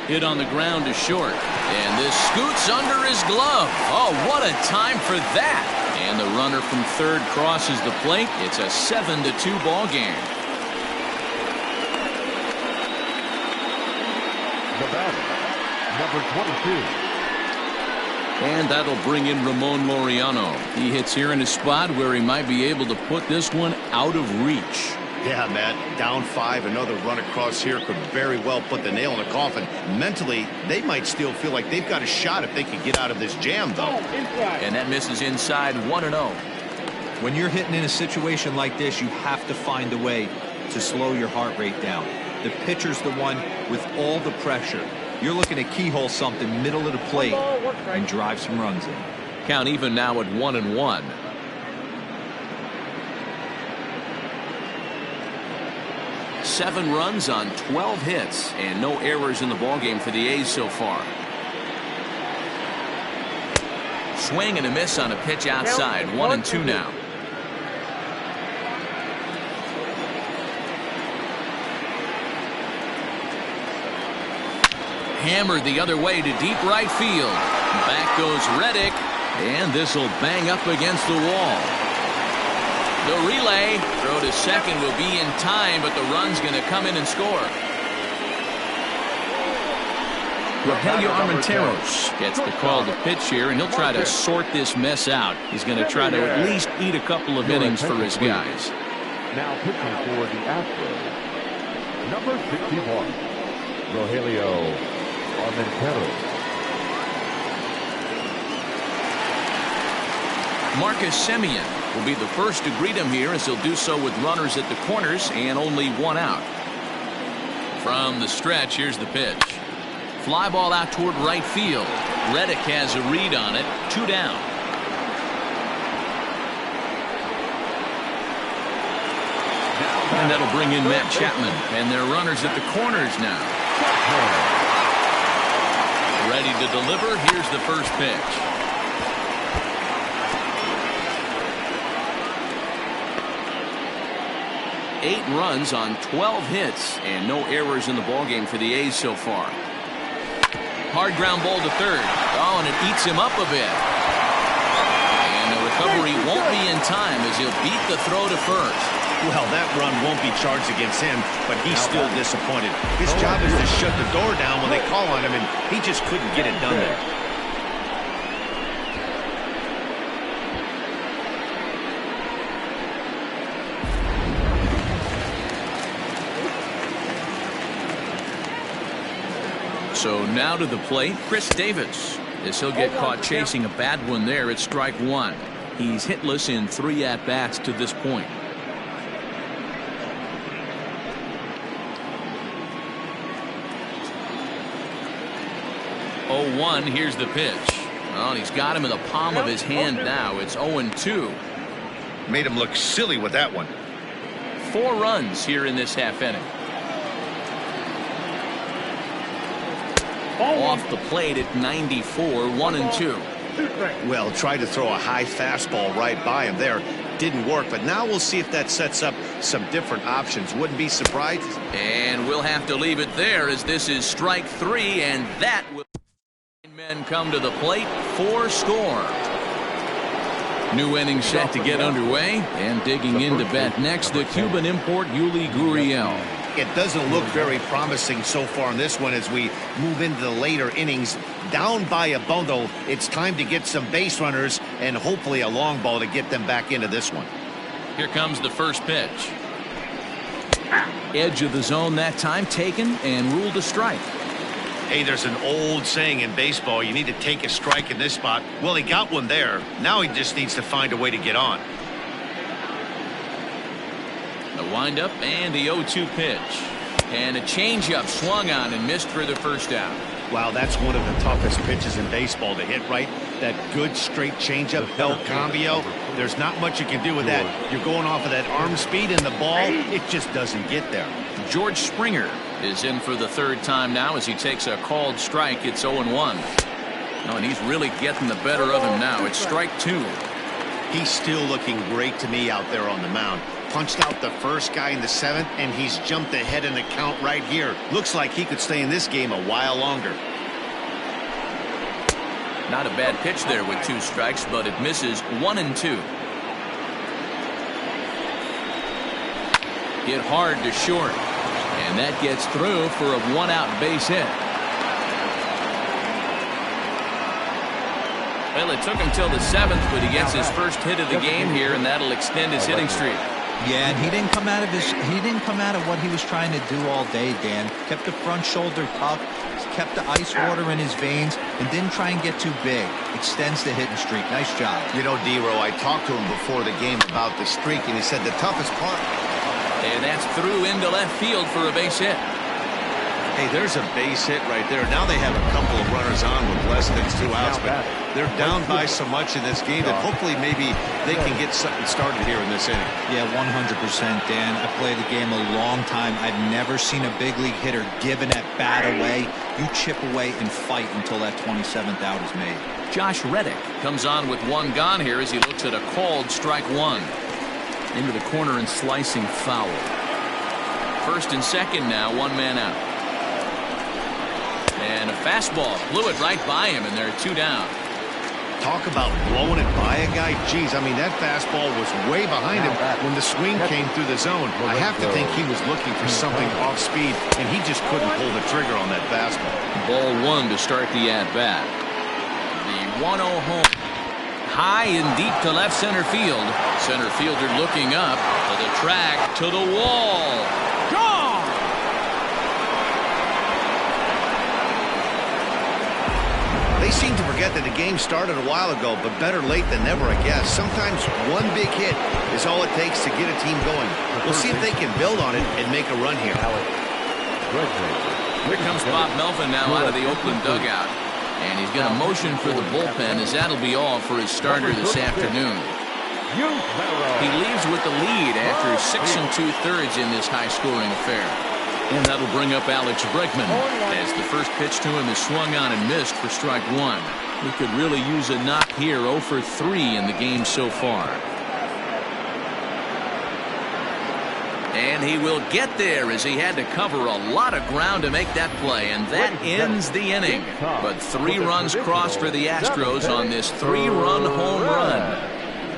Hit on the ground to short. And this scoots under his glove. Oh, what a time for that. And the runner from third crosses the plate. It's a 7-2 ball game. The batter, number 22. And that'll bring in Ramon Laureano. He hits here in a spot where he might be able to put this one out of reach. Yeah, Matt, down 5, another run across here could very well put the nail in the coffin. Mentally, they might still feel like they've got a shot if they can get out of this jam, though. And that misses inside 1-0. When you're hitting in a situation like this, you have to find a way to slow your heart rate down. The pitcher's the one with all the pressure. You're looking to keyhole something middle of the plate and drive some runs in. Count even now at 1-1. Seven runs on 12 hits and no errors in the ballgame for the A's so far. Swing and a miss on a pitch outside. 1-2 now. Hammered the other way to deep right field. Back goes Reddick, and this will bang up against the wall. The relay throw to second will be in time, but the run's going to come in and score. Rogelio Armenteros gets the call to pitch here, and he'll try to sort this mess out. He's going to try to at least eat a couple of innings for his guys. Now pitching for the Astros, number 61, Rogelio Armenteros. Marcus Semien will be the first to greet him here, as he'll do so with runners at the corners and only one out. From the stretch, here's the pitch. Fly ball out toward right field. Reddick has a read on it. 2 down. And that'll bring in Matt Chapman. And their runners at the corners now. Ready to deliver. Here's the first pitch. Eight runs on 12 hits and no errors in the ballgame for the A's so far. Hard ground ball to third. Oh, and it eats him up a bit. And the recovery won't be in time as he'll beat the throw to first. Well, that run won't be charged against him, but he's still disappointed. His job is to shut the door down when they call on him, and he just couldn't get it done there. So now to the plate, Chris Davis, as he'll get caught chasing a bad one there at strike one. He's hitless in 3 at-bats to this point. 0-1, here's the pitch. Oh, and he's got him in the palm of his hand now. It's 0-2. Made him look silly with that one. 4 runs here in this half inning. Off the plate at 94, 1-2. Well, tried to throw a high fastball right by him there. Didn't work, but now we'll see if that sets up some different options. Wouldn't be surprised. And we'll have to leave it there as this is strike 3, and that will men come to the plate for score. New inning set to get underway, and digging in to bat next, the Cuban import Yuli Gurriel. It doesn't look very promising so far in this one as we move into the later innings. Down by a bundle, it's time to get some base runners and hopefully a long ball to get them back into this one. Here comes the first pitch. Edge of the zone that time, taken and ruled a strike. Hey, there's an old saying in baseball, you need to take a strike in this spot. Well, he got one there. Now he just needs to find a way to get on. The windup and the 0-2 pitch. And a changeup swung on and missed for the first out. Wow, that's one of the toughest pitches in baseball to hit, right? That good straight changeup, El Cambio. There's not much you can do with that. You're going off of that arm speed, and the ball, it just doesn't get there. George Springer is in for the third time now as he takes a called strike. It's 0-1. Oh, and he's really getting the better of him now. It's strike 2. He's still looking great to me out there on the mound. Punched out the first guy in the 7th, and he's jumped ahead in the count right here. Looks like he could stay in this game a while longer. Not a bad pitch there with 2 strikes, but it misses 1-2. Hit hard to short, and that gets through for a 1-out base hit. Well, it took him till the 7th, but he gets his first hit of the game here, and that'll extend his hitting streak. Yeah, and he didn't come out of what he was trying to do all day, Dan. Kept the front shoulder tough, kept the ice water in his veins, and didn't try and get too big. Extends the hitting streak. Nice job. You know, D-Row, I talked to him before the game about the streak, and he said the toughest part. And that's through into left field for a base hit. Hey, there's a base hit right there. Now they have a couple of runners on with less than 2 outs, but they're down by so much in this game that hopefully maybe they can get something started here in this inning. Yeah, 100%, Dan. I played the game a long time. I've never seen a big league hitter give an at-bat away. You chip away and fight until that 27th out is made. Josh Reddick comes on with 1 gone here as he looks at a called strike 1. Into the corner and slicing foul. First and second now, 1 man out. And a fastball blew it right by him, and there are 2 down. Talk about blowing it by a guy. Geez, I mean, that fastball was way behind him when the swing came through the zone. I have to think he was looking for something off speed, and he just couldn't pull the trigger on that fastball. Ball 1 to start the at-bat. The 1-0 home. High and deep to left center field. Center fielder looking up to the track, to the wall. Gone! They seem to forget that the game started a while ago, but better late than never, I guess. Sometimes one big hit is all it takes to get a team going. We'll see if they can build on it and make a run here. Here comes Bob Melvin now out of the Oakland dugout. And he's going to motion for the bullpen as that'll be all for his starter this afternoon. He leaves with the lead after 6 2/3 in this high-scoring affair. And that'll bring up Alex Bregman as the first pitch to him is swung on and missed for strike 1. He could really use a knock here. 0 for 3 in the game so far. And he will get there as he had to cover a lot of ground to make that play, and that ends the inning. But 3 runs crossed for the Astros on this 3-run home run.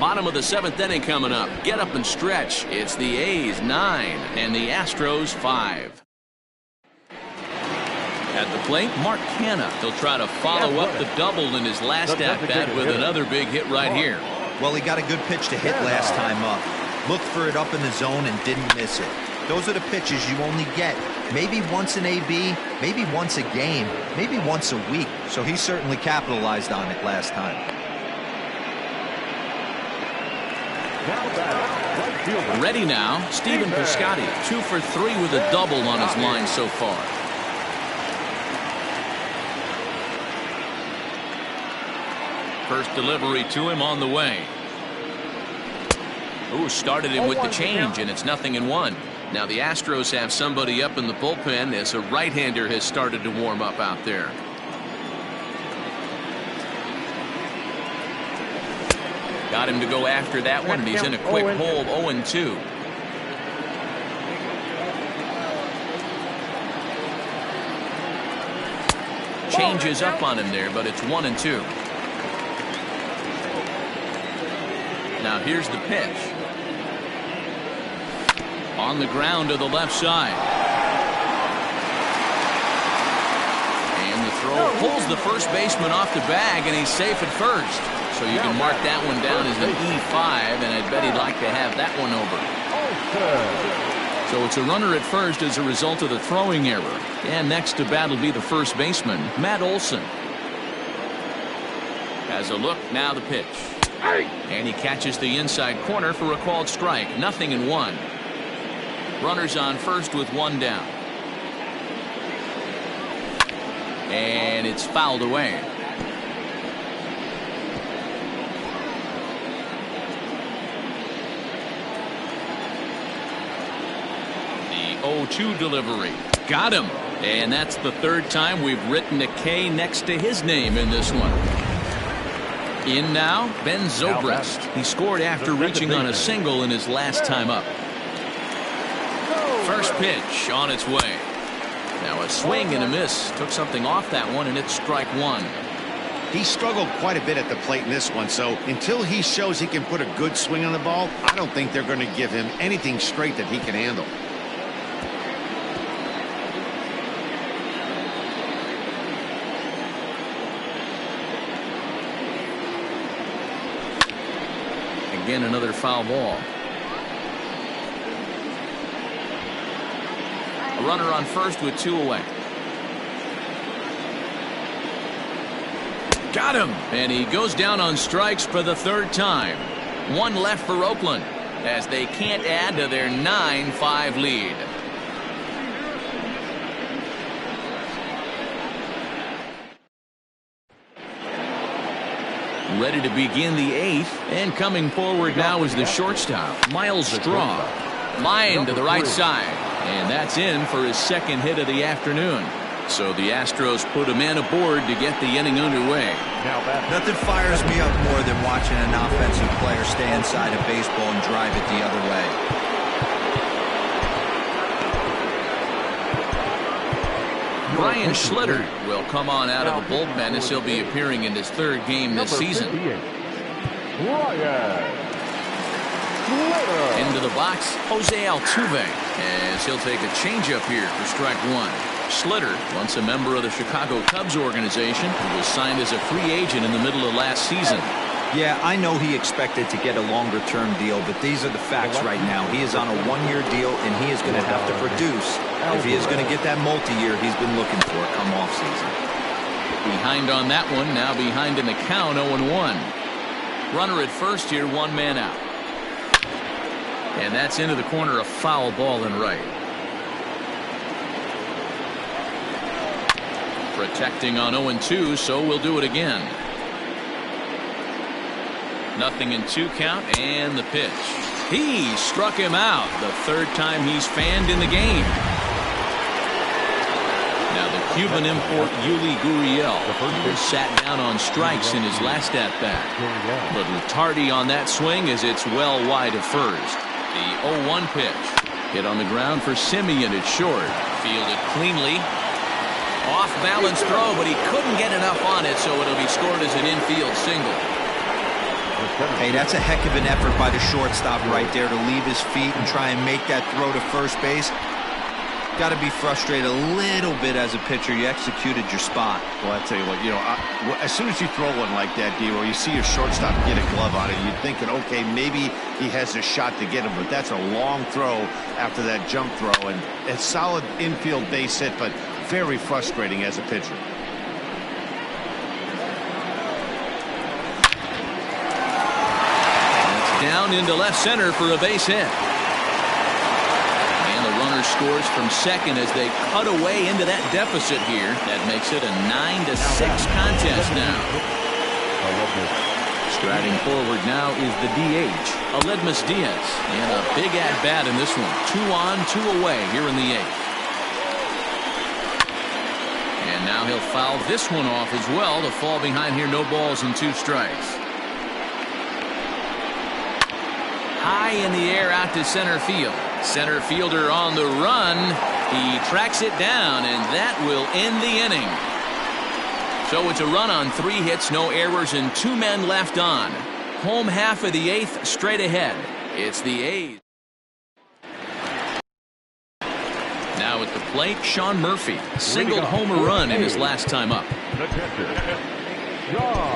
Bottom of the 7th inning coming up. Get up and stretch. It's the A's 9 and the Astros 5. At the plate, Mark Canha. He'll try to follow up the double in his last at-bat with another big hit right here. Well, he got a good pitch to hit last time up. Looked for it up in the zone and didn't miss it. Those are the pitches you only get maybe once in AB, maybe once a game, maybe once a week. So he certainly capitalized on it last time. Ready now, Stephen Piscotty, 2 for 3 with a double on his line so far. First delivery to him on the way. Ooh, started him with the change, and it's 0-1. Now the Astros have somebody up in the bullpen as a right-hander has started to warm up out there. Got him to go after that one, and he's in a quick hole, 0-2. Changes up on him there, but it's 1-2. Now here's the pitch. On the ground to the left side. And the throw pulls the first baseman off the bag, and he's safe at first. So you can mark that one down as an E5, and I bet he'd like to have that one over. So it's a runner at first as a result of the throwing error. And next to bat will be the first baseman, Matt Olson. Has a look, now the pitch. And he catches the inside corner for a called strike. 0-1. Runners on first with one down. And it's fouled away. The 0-2 delivery. Got him. And that's the third time we've written a K next to his name in this one. In now, Ben Zobrist. He scored after reaching on a single in his last time up. First pitch on its way. Now a swing and a miss. Took something off that one, and it's strike one. He struggled quite a bit at the plate in this one, so until he shows he can put a good swing on the ball, I don't think they're going to give him anything straight that he can handle. Again, another foul ball. A runner on first with two away. Got him. And he goes down on strikes for the third time. One left for Oakland as they can't add to their 9-5 lead. Ready to begin the eighth, and coming forward now is the shortstop, Miles Straw. Line to the right side, and that's in for his second hit of the afternoon. So the Astros put a man aboard to get the inning underway. Nothing fires me up more than watching an offensive player stay inside a baseball and drive it the other way. Brian Schlitter will come on out of the bullpen as he'll be appearing in his third game this season. Into the box, Jose Altuve, as he'll take a changeup here for strike one. Schlitter, once a member of the Chicago Cubs organization, who was signed as a free agent in the middle of last season. Yeah, I know he expected to get a longer-term deal, but these are the facts right now. He is on a one-year deal, and he is going to have to produce if he is going to get that multi-year he's been looking for come off-season. Behind on that one, now behind in the count, 0-1. Runner at first here, one man out. And that's into the corner, a foul ball and right. Protecting on 0-2, so we'll do it again. 0-2 count, and the pitch. He struck him out, the third time he's fanned in the game. Now the Cuban import Yuli Gurriel sat down on strikes in his last at-bat. But Lutardi on that swing as it's well wide of first. The 0-1 pitch. Hit on the ground for Simeon at short. Fielded cleanly. Off-balance throw, but he couldn't get enough on it, so it'll be scored as an infield single. Hey, that's a heck of an effort by the shortstop right there to leave his feet and try and make that throw to first base. Got to be frustrated a little bit as a pitcher. You executed your spot. Well, I tell you what, as soon as you throw one like that, D-Roy, you see your shortstop get a glove on it, you're thinking, okay, maybe he has a shot to get him, but that's a long throw after that jump throw, and a solid infield base hit, but very frustrating as a pitcher. Down into left center for a base hit. And the runner scores from second as they cut away into that deficit here. That makes it a 9-6 contest now. Striding forward now is the DH, Aledmus Diaz. And a big at-bat in this one. 2 on, 2 away here in the eighth. And now he'll foul this one off as well to fall behind here. No balls and 2 strikes. High in the air out to center field. Center fielder on the run. He tracks it down, and that will end the inning. So it's a run on 3 hits, no errors, and 2 men left on. Home half of the 8th, straight ahead. It's the A's. Now at the plate, Sean Murphy singled home a run in his last time up. The catcher, Sean Murphy.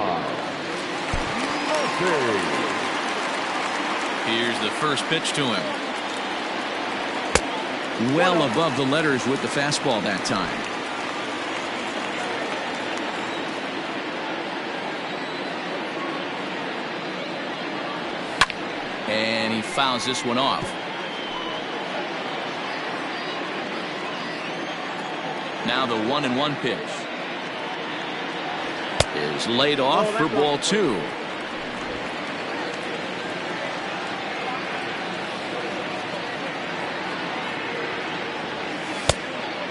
Here's the first pitch to him. Well above the letters with the fastball that time. And he fouls this one off. Now the 1-1 pitch is laid off for ball 2.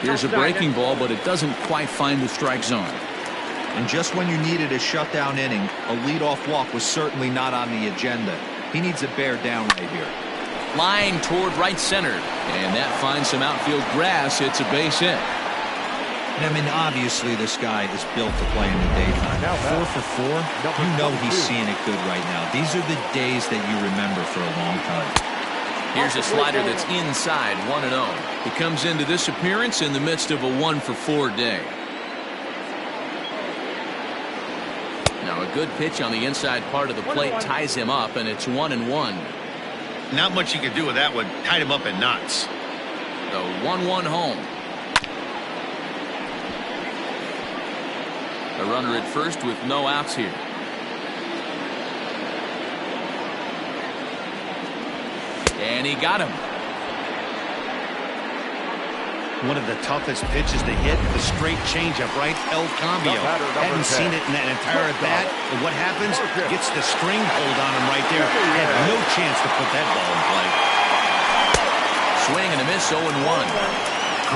Here's a breaking ball, but it doesn't quite find the strike zone. And just when you needed a shutdown inning, a leadoff walk was certainly not on the agenda. He needs a bear down right here. Line toward right center, and that finds some outfield grass. It's a base hit. I mean, obviously this guy is built to play in the daytime. 4 for 4, you know he's seeing it good right now. These are the days that you remember for a long time. Here's a slider that's inside, 1-0. He comes into this appearance in the midst of a 1 for 4 day. Now a good pitch on the inside part of the plate ties him up, and it's 1-1. Not much you can do with that one. Tied him up in knots. The 1-1 home. A runner at first with no outs here. And he got him. One of the toughest pitches to hit, the straight changeup, right? El Cambio. Hadn't seen it in that entire at bat. And what happens? Gets the string pulled on him right there. Had no chance to put that ball in play. Swing and a miss, 0-1.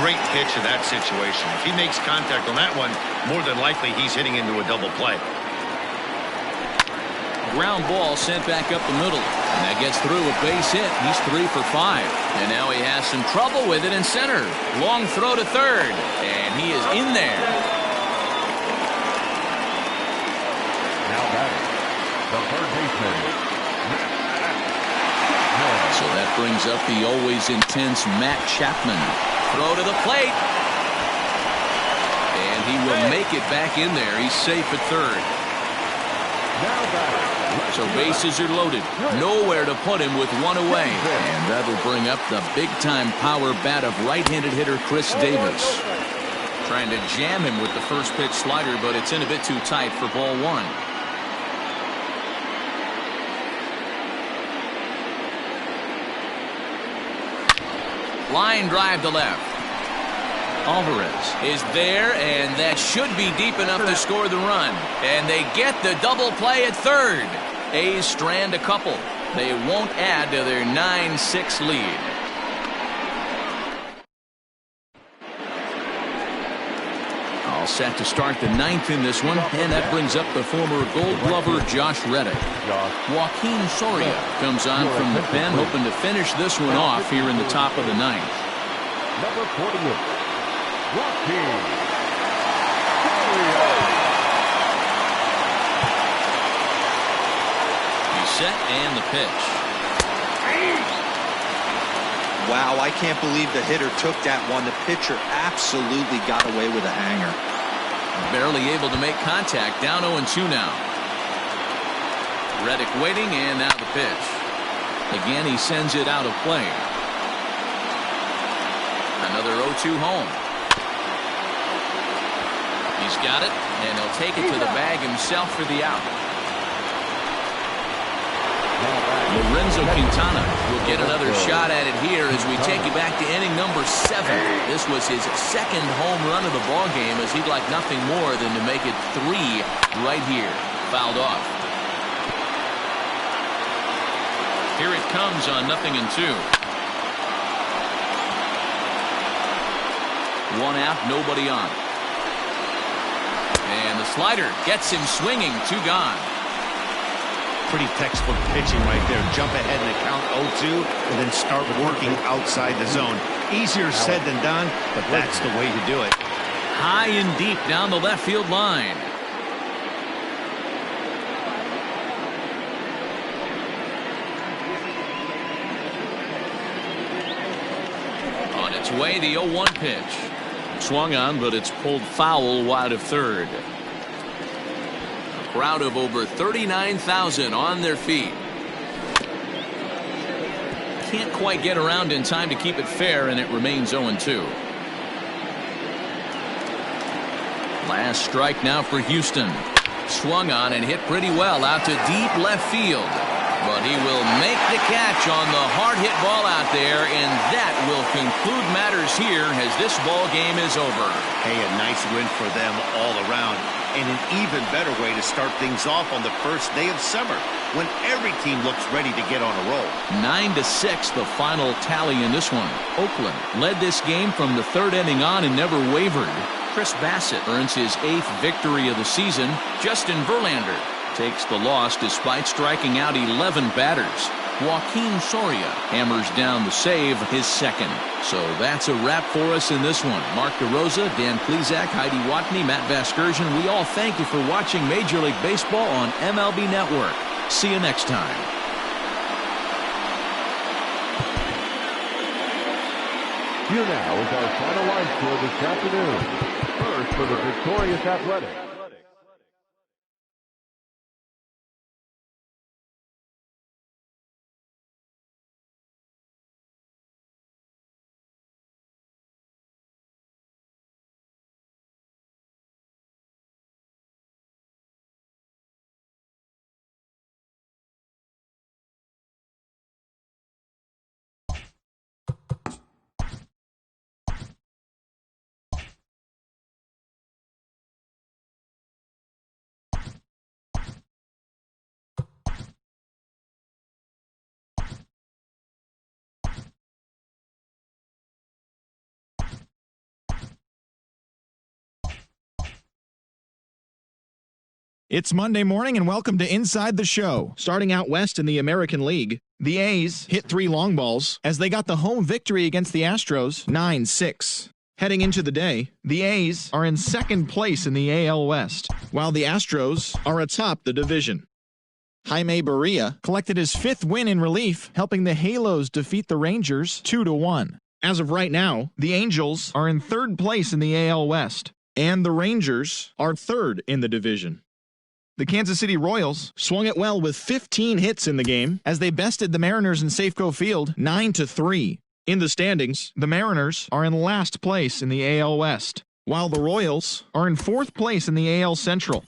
Great pitch in that situation. If he makes contact on that one, more than likely he's hitting into a double play. Ground ball sent back up the middle. And that gets through a base hit. He's 3 for 5. And now he has some trouble with it in center. Long throw to third. And he is in there. Now batting, the third baseman. So that brings up the always intense Matt Chapman. Throw to the plate. And he will make it back in there. He's safe at third. Now batting. So bases are loaded. Nowhere to put him with 1 away. And that'll bring up the big-time power bat of right-handed hitter Chris Davis. Trying to jam him with the first pitch slider, but it's in a bit too tight for ball 1. Line drive to left. Alvarez is there, and that should be deep enough to score the run. And they get the double play at third. A's strand a couple. They won't add to their 9-6 lead. All set to start the 9th in this one, and that brings up the former Gold Glover Josh Reddick. Joaquin Soria comes on from the pen, hoping to finish this one off here in the top of the 9th. Number 48, Joaquin Soria. Set and the pitch. Wow, I can't believe the hitter took that one. The pitcher absolutely got away with a hanger. Barely able to make contact. Down 0-2 now. Reddick waiting, and now the pitch. Again, he sends it out of play. Another 0-2 home. He's got it, and he'll take it to the bag himself for the out. Lorenzo Quintana will get another shot at it here as we take you back to inning number 7. This was his second home run of the ball game, as he'd like nothing more than to make it 3 right here. Fouled off. Here it comes on 0-2. 1 out, nobody on. And the slider gets him swinging. 2 gone. Pretty textbook pitching right there. Jump ahead in the count 0-2 and then start working outside the zone. Easier said than done, but that's the way to do it. High and deep down the left field line. It's away, the 0-1 pitch. Swung on, but it's pulled foul wide of third. A crowd of over 39,000 on their feet. Can't quite get around in time to keep it fair, and it remains 0-2. Last strike now for Houston. Swung on and hit pretty well out to deep left field. But he will make the catch on the hard hit ball out there, and that will conclude matters here as this ball game is over. Hey, a nice win for them all around, and an even better way to start things off on the first day of summer when every team looks ready to get on a roll. 9-6 the final tally in this one. Oakland led this game from the third inning on and never wavered. Chris Bassett earns his 8th victory of the season. Justin Verlander takes the loss despite striking out 11 batters. Joaquin Soria hammers down the save, his second. So that's a wrap for us in this one. Mark DeRosa, Dan Plezak, Heidi Watney, Matt Vasgersian, we all thank you for watching Major League Baseball on MLB Network. See you next time. Here now is our final line score this afternoon. First for the victorious Athletics. It's Monday morning and welcome to Inside the Show. Starting out west in the American League, the A's hit 3 long balls as they got the home victory against the Astros 9-6. Heading into the day, the A's are in second place in the AL West, while the Astros are atop the division. Jaime Barria collected his 5th win in relief, helping the Halos defeat the Rangers 2-1. As of right now, the Angels are in 3rd place in the AL West, and the Rangers are 3rd in the division. The Kansas City Royals swung it well with 15 hits in the game as they bested the Mariners in Safeco Field 9-3. In the standings, the Mariners are in last place in the AL West, while the Royals are in 4th place in the AL Central.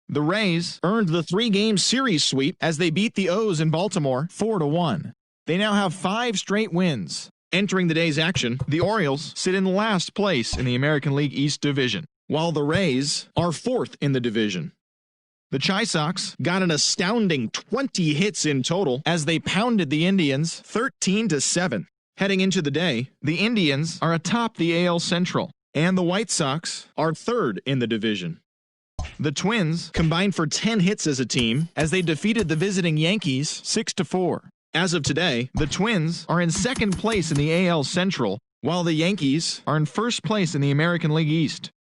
The Rays earned the 3-game series sweep as they beat the O's in Baltimore 4-1. They now have 5 straight wins. Entering the day's action, the Orioles sit in last place in the American League East Division, while the Rays are 4th in the division. The Chi Sox got an astounding 20 hits in total as they pounded the Indians 13-7. Heading into the day, the Indians are atop the AL Central, and the White Sox are 3rd in the division. The Twins combined for 10 hits as a team as they defeated the visiting Yankees 6-4. As of today, the Twins are in 2nd place in the AL Central, while the Yankees are in 1st place in the American League East.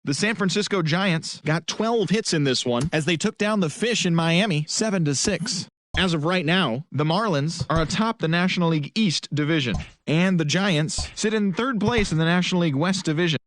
The San Francisco Giants got 12 hits in this one as they took down the Fish in Miami 7-6. As of right now, the Marlins are atop the National League East Division, and the Giants sit in 3rd place in the National League West Division.